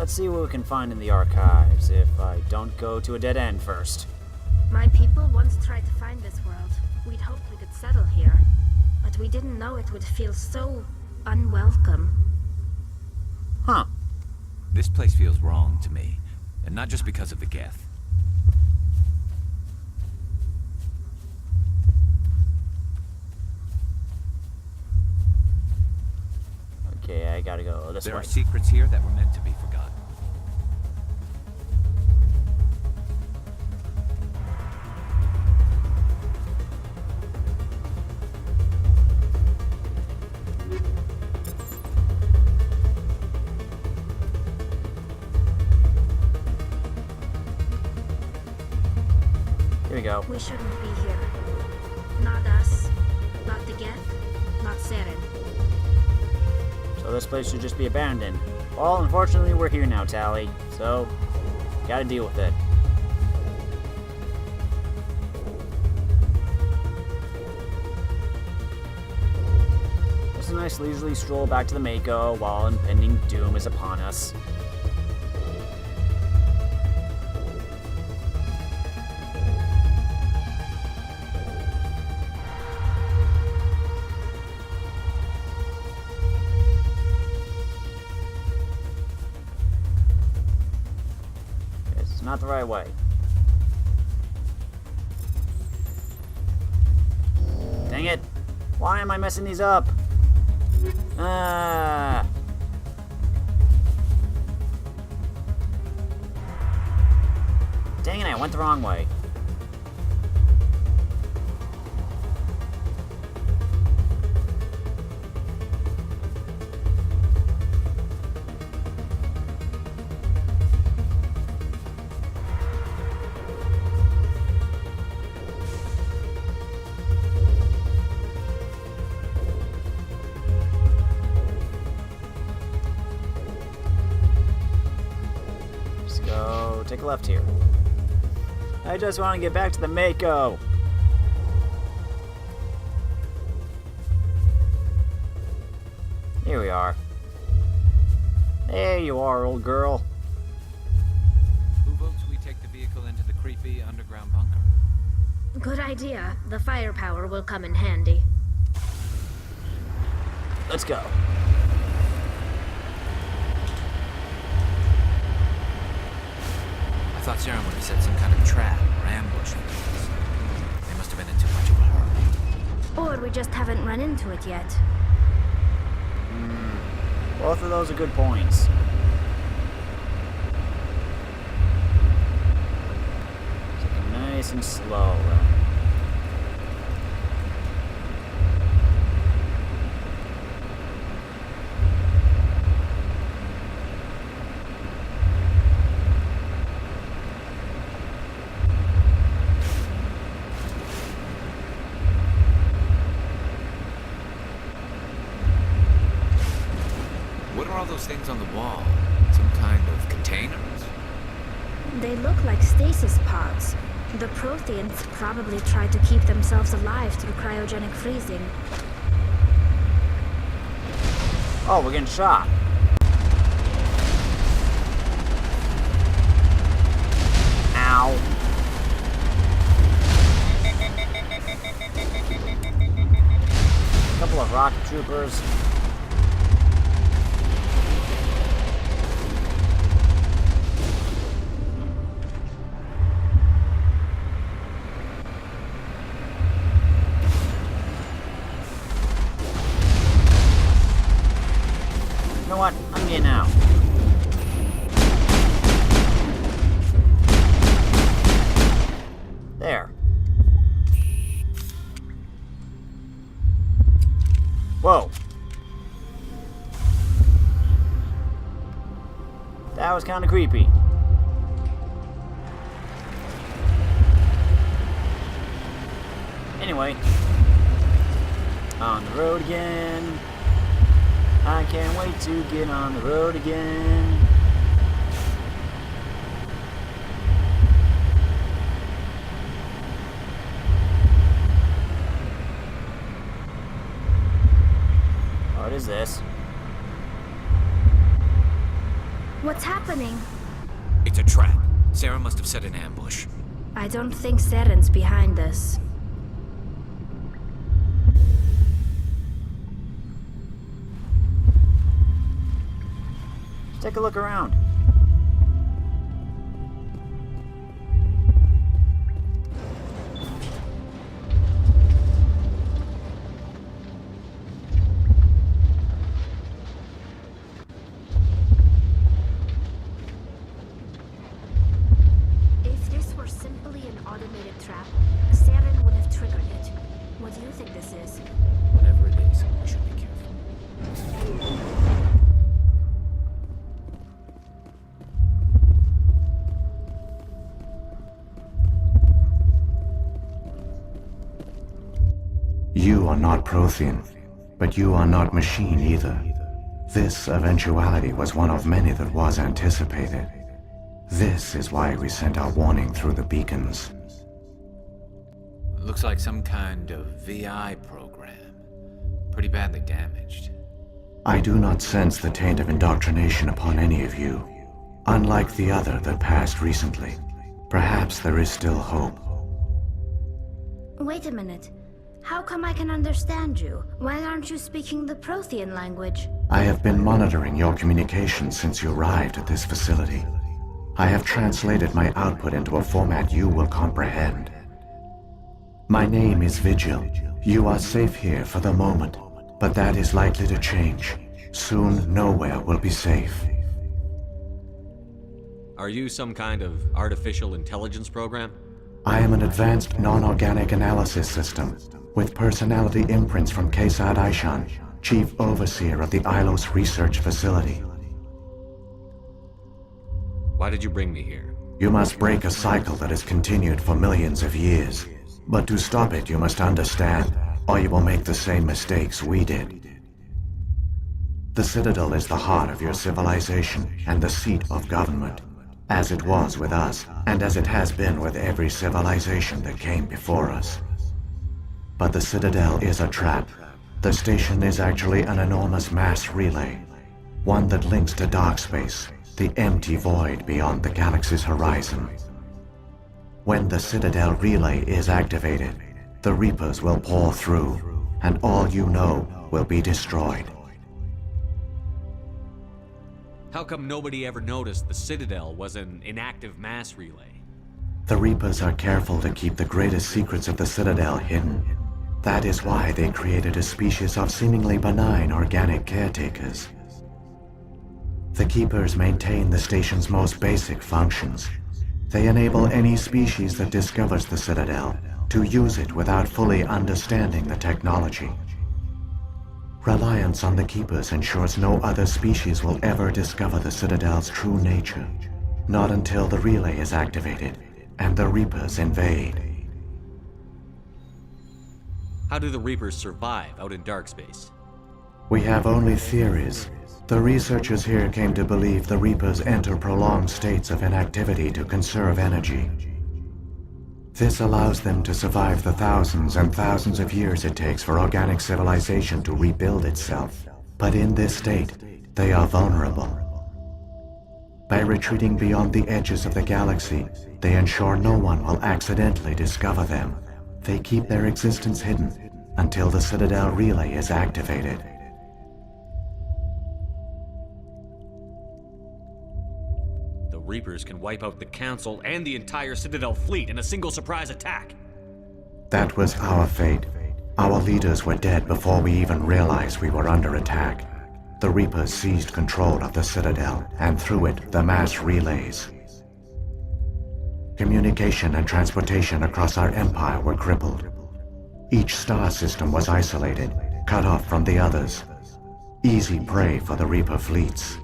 Let's see what we can find in the archives, if I don't go to a dead end first. My people once tried to find this world. We'd hoped we could settle here. But we didn't know it would feel so unwelcome. Huh. This place feels wrong to me, and not just because of the Geth. Okay, I gotta go this way. There are secrets here that were meant to be forgotten. Here we go. We shouldn't be here. Not us. Not the Geth. Not Saren. So this place should just be abandoned. Well, unfortunately, we're here now, Tally. So, gotta deal with it. It's a nice leisurely stroll back to the Mako while impending doom is upon us. Not the right way. Dang it! Why am I messing these up? Ah! Dang it, I went the wrong way. take a left here. I just want to get back to the Mako. Here we are. There you are, old girl. Who votes we take the vehicle into the creepy underground bunker? Good idea. The firepower will come in handy. Let's go. I thought Saren would have set some kind of trap or ambush for us. They must have been in too much of a hurry. Or we just haven't run into it yet. Both of those are good points. Take it nice and slow. What are all those things on the wall? Some kind of containers? They look like stasis pods. The Protheans probably tried to keep themselves alive through cryogenic freezing. Oh, we're getting shot. Ow. A couple of rocket troopers. You know what? I'm getting out. There. Whoa. That was kind of creepy. Anyway. On the road again. I can't wait to get on the road again. What is this? What's happening? It's a trap. Saren must have set an ambush. I don't think Saren's behind this. Take a look around. If this were simply an automated trap, Saren would have triggered it. What do you think this is? Whatever it is, we should be careful. You are not Prothean, but you are not machine either. This eventuality was one of many that was anticipated. This is why we sent our warning through the beacons. Looks like some kind of VI program. Pretty badly damaged. I do not sense the taint of indoctrination upon any of you. Unlike the other that passed recently, perhaps there is still hope. Wait a minute. How come I can understand you? Why aren't you speaking the Prothean language? I have been monitoring your communications since you arrived at this facility. I have translated my output into a format you will comprehend. My name is Vigil. You are safe here for the moment, but that is likely to change. Soon, nowhere will be safe. Are you some kind of artificial intelligence program? I am an advanced non-organic analysis system, with personality imprints from Kesad Aishan, Chief Overseer of the Ilos Research Facility. Why did you bring me here? You must break a cycle that has continued for millions of years. But to stop it, you must understand, or you will make the same mistakes we did. The Citadel is the heart of your civilization and the seat of government. as it was with us, and as it has been with every civilization that came before us. But the Citadel is a trap. The station is actually an enormous mass relay, one that links to dark space, the empty void beyond the galaxy's horizon. When the Citadel relay is activated, the Reapers will pour through, and all you know will be destroyed. How come nobody ever noticed the Citadel was an inactive mass relay? The Reapers are careful to keep the greatest secrets of the Citadel hidden. That is why they created a species of seemingly benign organic caretakers. The Keepers maintain the station's most basic functions. They enable any species that discovers the Citadel to use it without fully understanding the technology. Reliance on the Keepers ensures no other species will ever discover the Citadel's true nature, not until the relay is activated and the Reapers invade. How do the Reapers survive out in dark space? We have only theories. The researchers here came to believe the Reapers enter prolonged states of inactivity to conserve energy. This allows them to survive the thousands and thousands of years it takes for organic civilization to rebuild itself. But in this state, they are vulnerable. By retreating beyond the edges of the galaxy, they ensure no one will accidentally discover them. They keep their existence hidden until the Citadel relay is activated. The Reapers can wipe out the Council and the entire Citadel fleet in a single surprise attack. That was our fate. Our leaders were dead before we even realized we were under attack. The Reapers seized control of the Citadel, and through it, the mass relays. Communication and transportation across our empire were crippled. Each star system was isolated, cut off from the others. Easy prey for the Reaper fleets.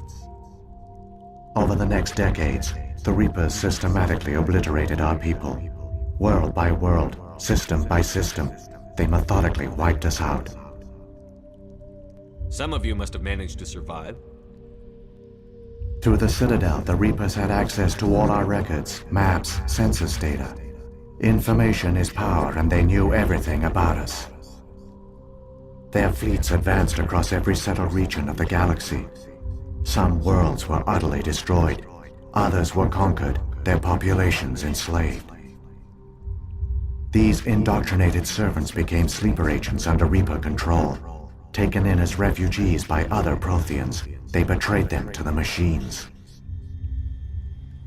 Over the next decades, the Reapers systematically obliterated our people. World by world, system by system, they methodically wiped us out. Some of you must have managed to survive. Through the Citadel, the Reapers had access to all our records, maps, census data. Information is power, and they knew everything about us. Their fleets advanced across every settled region of the galaxy. Some worlds were utterly destroyed. Others were conquered, their populations enslaved. These indoctrinated servants became sleeper agents under Reaper control. Taken in as refugees by other Protheans, they betrayed them to the machines.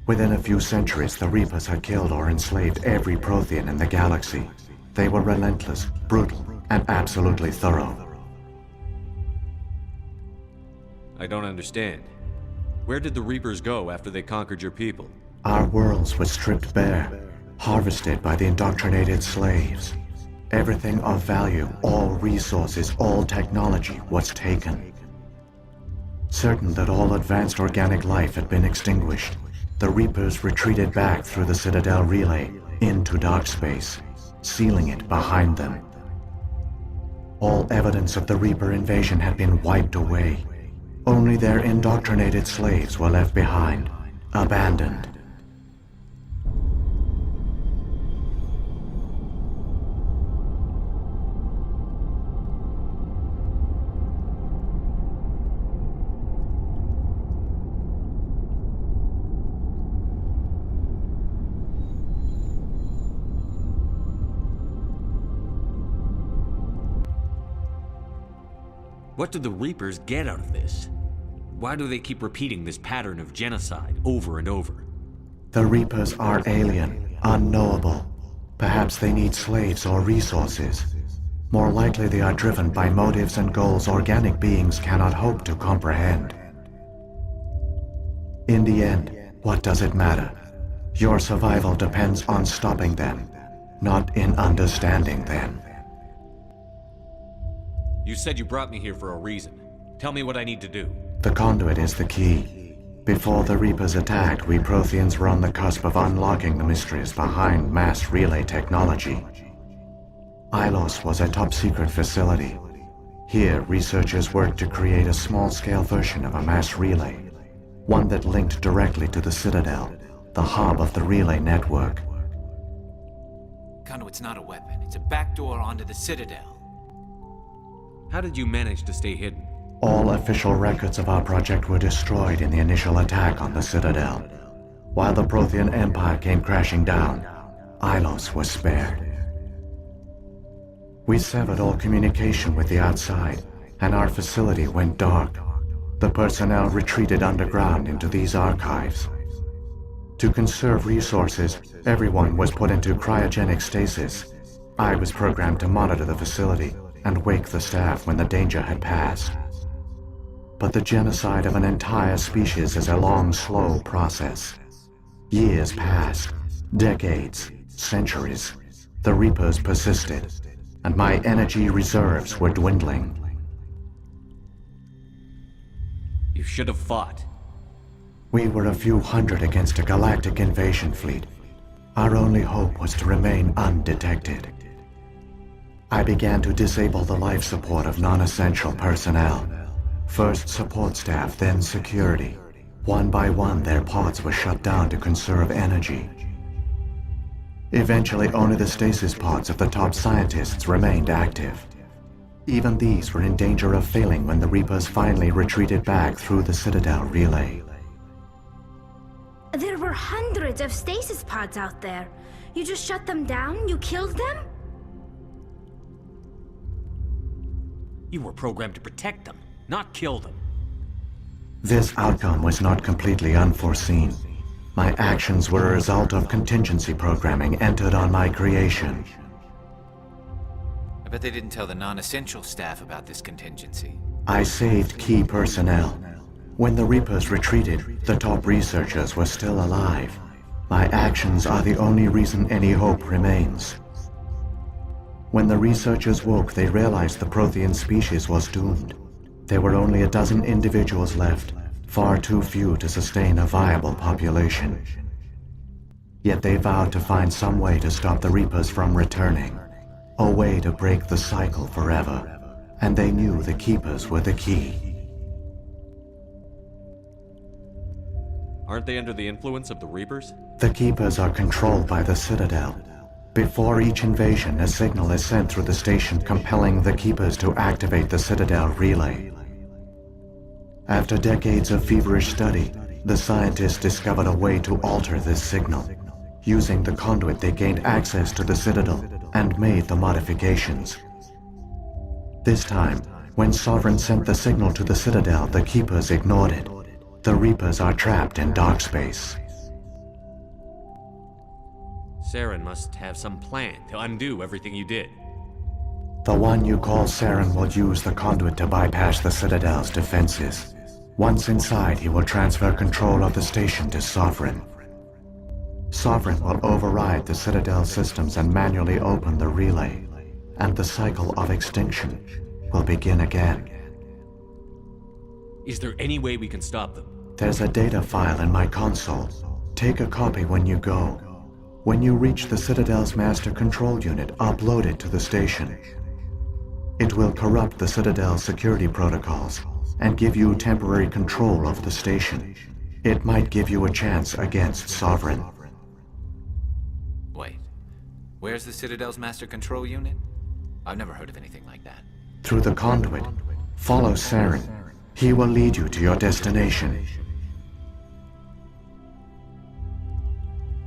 Within a few centuries, the Reapers had killed or enslaved every Prothean in the galaxy. They were relentless, brutal, and absolutely thorough. I don't understand. Where did the Reapers go after they conquered your people? Our worlds were stripped bare, harvested by the indoctrinated slaves. Everything of value, all resources, all technology was taken. Certain that all advanced organic life had been extinguished, the Reapers retreated back through the Citadel relay into dark space, sealing it behind them. All evidence of the Reaper invasion had been wiped away. Only their indoctrinated slaves were left behind, abandoned. What did the Reapers get out of this? Why do they keep repeating this pattern of genocide over and over? The Reapers are alien, unknowable. Perhaps they need slaves or resources. More likely they are driven by motives and goals organic beings cannot hope to comprehend. In the end, what does it matter? Your survival depends on stopping them, not in understanding them. You said you brought me here for a reason. Tell me what I need to do. The Conduit is the key. Before the Reapers attacked, we Protheans were on the cusp of unlocking the mysteries behind mass relay technology. Ilos was a top-secret facility. Here, researchers worked to create a small-scale version of a mass relay. one that linked directly to the Citadel, the hub of the relay network. Conduit's not a weapon. It's a backdoor onto the Citadel. How did you manage to stay hidden? All official records of our project were destroyed in the initial attack on the Citadel. While the Prothean Empire came crashing down, Ilos was spared. We severed all communication with the outside, and our facility went dark. The personnel retreated underground into these archives. To conserve resources, everyone was put into cryogenic stasis. I was programmed to monitor the facility and wake the staff when the danger had passed. But the genocide of an entire species is a long, slow process. Years passed, decades, centuries. The Reapers persisted, and my energy reserves were dwindling. You should have fought. We were a few hundred against a galactic invasion fleet. Our only hope was to remain undetected. I began to disable the life support of non-essential personnel. First support staff, then security. One by one, their pods were shut down to conserve energy. Eventually, only the stasis pods of the top scientists remained active. Even these were in danger of failing when the Reapers finally retreated back through the Citadel relay. There were hundreds of stasis pods out there. You just shut them down? You killed them? You were programmed to protect them, not kill them. This outcome was not completely unforeseen. My actions were a result of contingency programming entered on my creation. I bet they didn't tell the non-essential staff about this contingency. I saved key personnel. When the Reapers retreated, the top researchers were still alive. My actions are the only reason any hope remains. When the researchers woke, they realized the Prothean species was doomed. There were only a dozen individuals left, far too few to sustain a viable population. Yet they vowed to find some way to stop the Reapers from returning, a way to break the cycle forever, and they knew the Keepers were the key. Aren't they under the influence of the Reapers? The Keepers are controlled by the Citadel. Before each invasion, a signal is sent through the station compelling the Keepers to activate the Citadel relay. After decades of feverish study, the scientists discovered a way to alter this signal. Using the conduit, they gained access to the Citadel and made the modifications. This time, when Sovereign sent the signal to the Citadel, the Keepers ignored it. The Reapers are trapped in dark space. Saren must have some plan to undo everything you did. The one you call Saren will use the conduit to bypass the Citadel's defenses. Once inside, he will transfer control of the station to Sovereign. Sovereign will override the Citadel systems and manually open the relay, and the cycle of extinction will begin again. Is there any way we can stop them? There's a data file in my console. Take a copy when you go. When you reach the Citadel's master control unit, upload it to the station. It will corrupt the Citadel's security protocols and give you temporary control of the station. It might give you a chance against Sovereign. Wait, where's the Citadel's master control unit? I've never heard of anything like that. Through the conduit, follow Saren. He will lead you to your destination.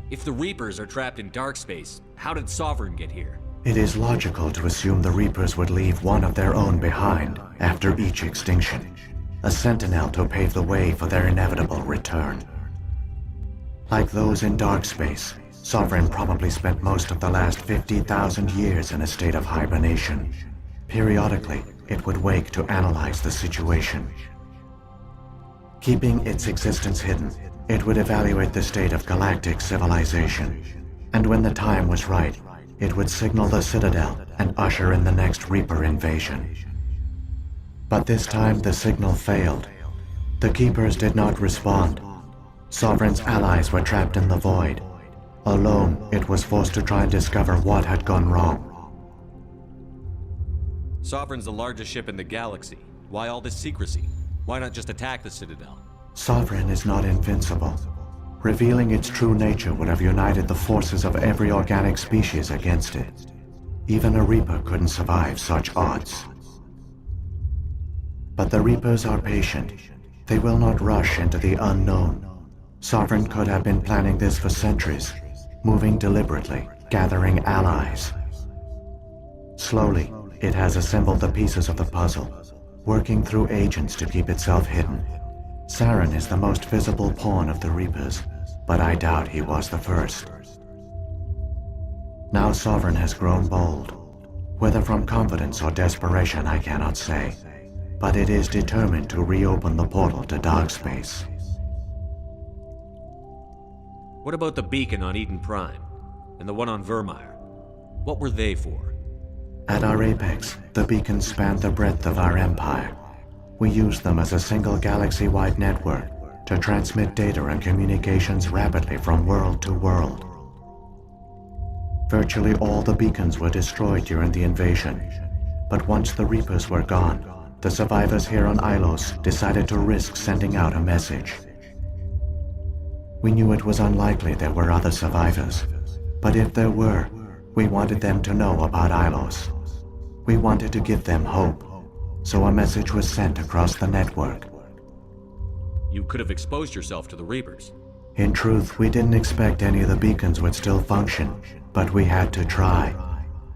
If the Reapers are trapped in dark space, how did Sovereign get here? It is logical to assume the Reapers would leave one of their own behind after each extinction, a sentinel to pave the way for their inevitable return. Like those in dark space, Sovereign probably spent most of the last 50,000 years in a state of hibernation. Periodically, it would wake to analyze the situation. Keeping its existence hidden, it would evaluate the state of galactic civilization. And when the time was right, it would signal the Citadel and usher in the next Reaper invasion. But this time the signal failed. The Keepers did not respond. Sovereign's allies were trapped in the void. Alone, it was forced to try and discover what had gone wrong. Sovereign's the largest ship in the galaxy. Why all this secrecy? Why not just attack the Citadel? Sovereign is not invincible. Revealing its true nature would have united the forces of every organic species against it. Even a Reaper couldn't survive such odds. But the Reapers are patient. They will not rush into the unknown. Sovereign could have been planning this for centuries, moving deliberately, gathering allies. Slowly, it has assembled the pieces of the puzzle, working through agents to keep itself hidden. Saren is the most visible pawn of the Reapers, but I doubt he was the first. Now Sovereign has grown bold. Whether from confidence or desperation, I cannot say, but it is determined to reopen the portal to dark space. What about the beacon on Eden Prime? And the one on Vermeer? What were they for? At our apex, the beacons spanned the breadth of our empire. We used them as a single galaxy-wide network to transmit data and communications rapidly from world to world. Virtually all the beacons were destroyed during the invasion, but once the Reapers were gone, the survivors here on Ilos decided to risk sending out a message. We knew it was unlikely there were other survivors, but if there were, we wanted them to know about Ilos. We wanted to give them hope, so a message was sent across the network. You could have exposed yourself to the Reapers. In truth, we didn't expect any of the beacons would still function, but we had to try.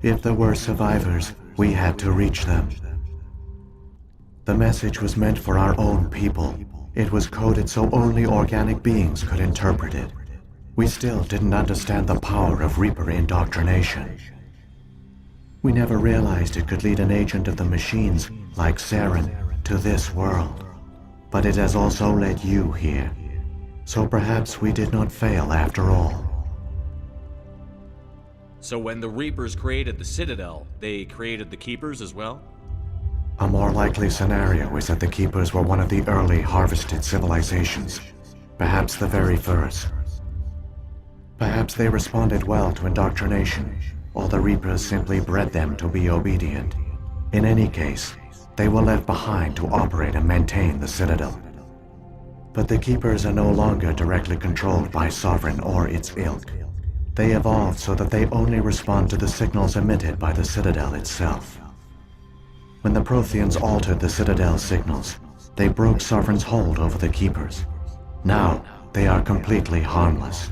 If there were survivors, we had to reach them. The message was meant for our own people. It was coded so only organic beings could interpret it. We still didn't understand the power of Reaper indoctrination. We never realized it could lead an agent of the machines, like Saren, to this world. But it has also led you here. So perhaps we did not fail after all. So when the Reapers created the Citadel, they created the Keepers as well? A more likely scenario is that the Keepers were one of the early harvested civilizations, perhaps the very first. Perhaps they responded well to indoctrination, or the Reapers simply bred them to be obedient. In any case, they were left behind to operate and maintain the Citadel. But the Keepers are no longer directly controlled by Sovereign or its ilk. They evolved so that they only respond to the signals emitted by the Citadel itself. When the Protheans altered the Citadel's signals, they broke Sovereign's hold over the Keepers. Now, they are completely harmless.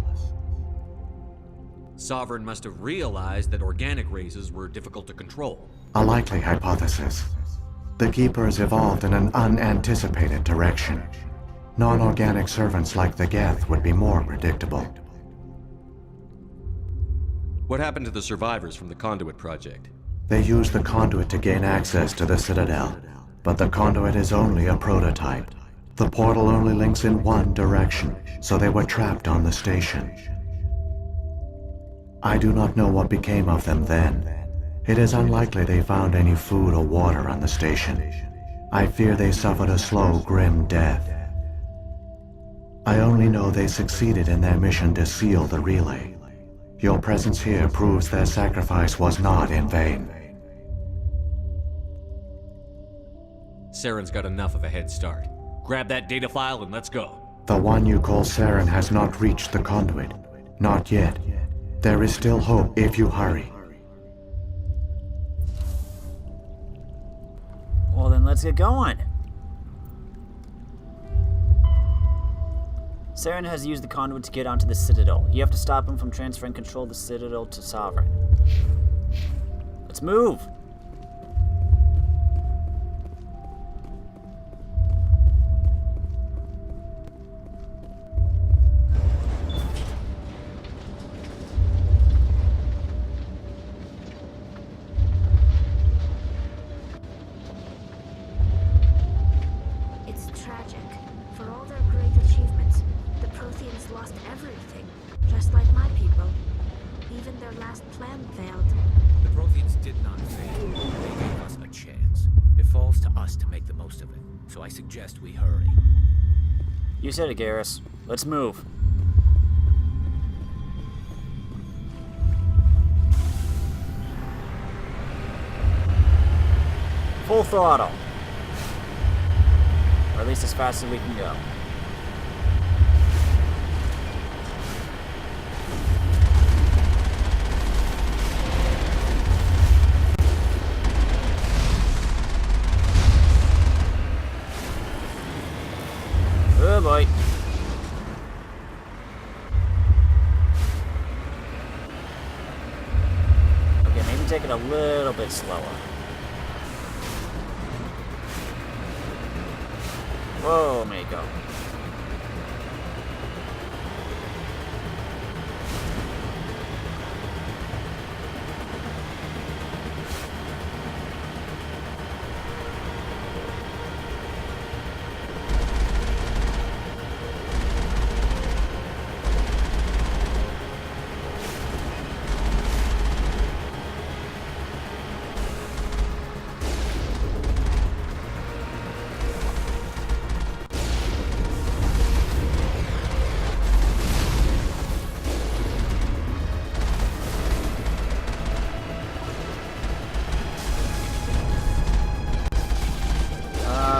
Sovereign must have realized that organic races were difficult to control. A likely hypothesis. The Keepers evolved in an unanticipated direction. Non-organic servants like the Geth would be more predictable. What happened to the survivors from the Conduit project? They used the Conduit to gain access to the Citadel, but the Conduit is only a prototype. The portal only links in one direction, so they were trapped on the station. I do not know what became of them then. It is unlikely they found any food or water on the station. I fear they suffered a slow, grim death. I only know they succeeded in their mission to seal the relay. Your presence here proves their sacrifice was not in vain. Saren's got enough of a head start. Grab that data file and let's go. The one you call Saren has not reached the Conduit. Not yet. There is still hope if you hurry. Well, then let's get going. Saren has used the Conduit to get onto the Citadel. You have to stop him from transferring control of the Citadel to Sovereign. Let's move! You said it, Garrus. Let's move. Full throttle. Or at least as fast as we can go. it a little bit slower. Whoa, Mako.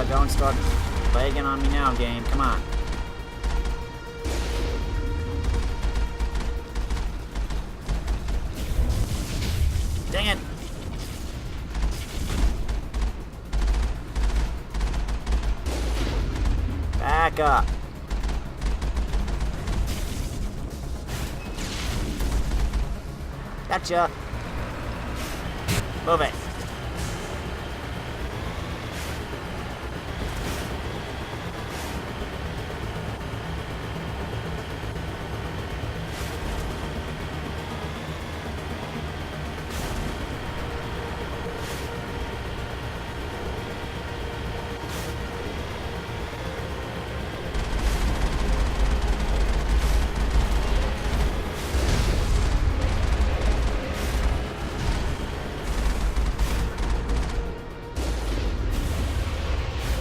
Don't start lagging on me now, game. Come on. Dang it. Back up. Gotcha. Move it.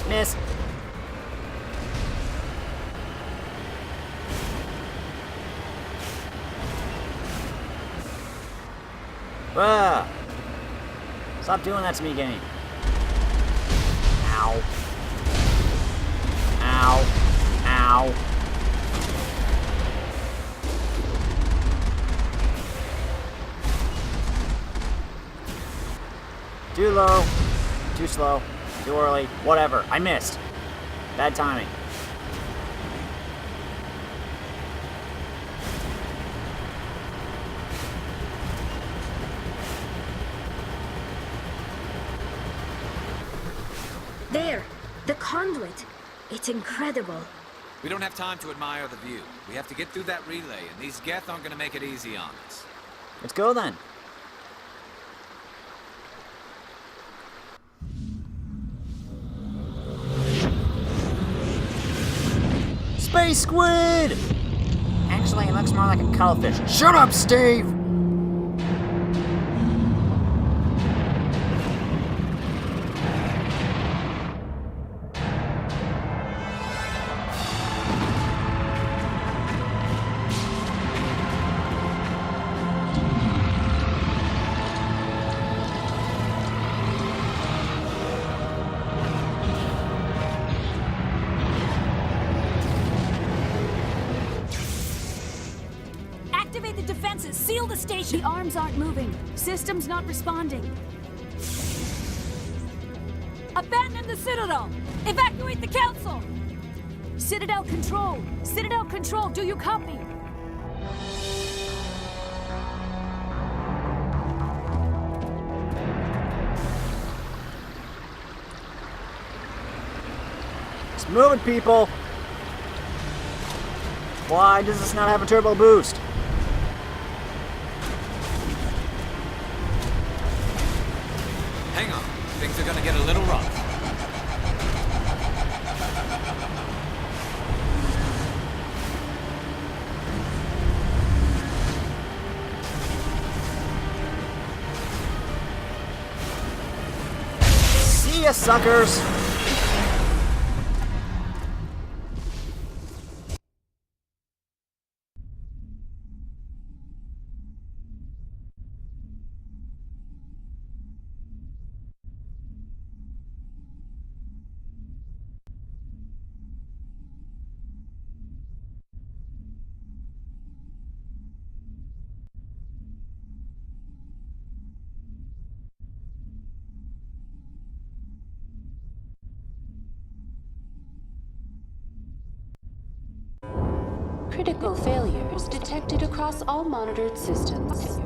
Miss. Ah. Stop doing that to me, game. Ow. Ow. Ow. Too low. Too slow. Too early. Whatever. I missed. Bad timing. There! The conduit! It's incredible. We don't have time to admire the view. We have to get through that relay, and these Geth aren't going to make it easy on us. Let's go then. Space squid! Actually, it looks more like a cuttlefish. Shut up, Steve! Activate the defenses! Seal the station! The arms aren't moving. Systems not responding. Abandon the Citadel! Evacuate the Council! Citadel Control! Citadel Control, do you copy? Let's move it, people! Why does this not have a turbo boost? Hang on. Things are going to get a little rough. See ya, suckers! Critical failures detected across all monitored systems.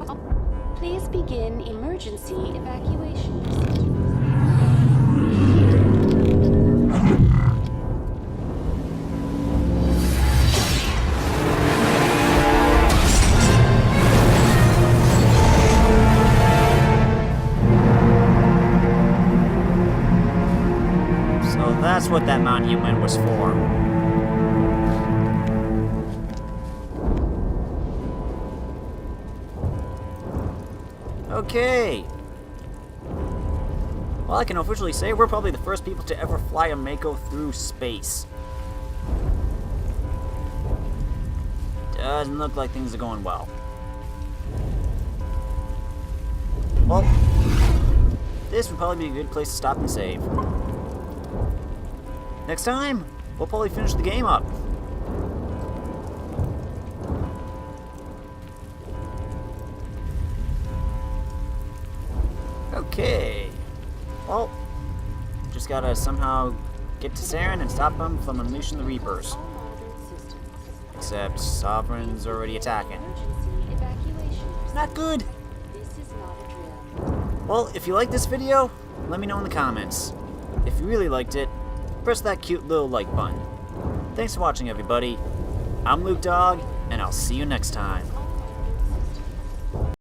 Please begin emergency evacuation procedure. So that's what that monument was for. Okay. Well, I can officially say we're probably the first people to ever fly a Mako through space. Doesn't look like things are going well. Well, this would probably be a good place to stop and save. Next time, we'll probably finish the game up. Okay. Well, just gotta somehow get to Saren and stop him from unleashing the Reapers. Except Sovereign's already attacking. Not good. Well, if you like this video, let me know in the comments. If you really liked it, press that cute little like button. Thanks for watching, everybody. I'm Luke Dog, and I'll see you next time.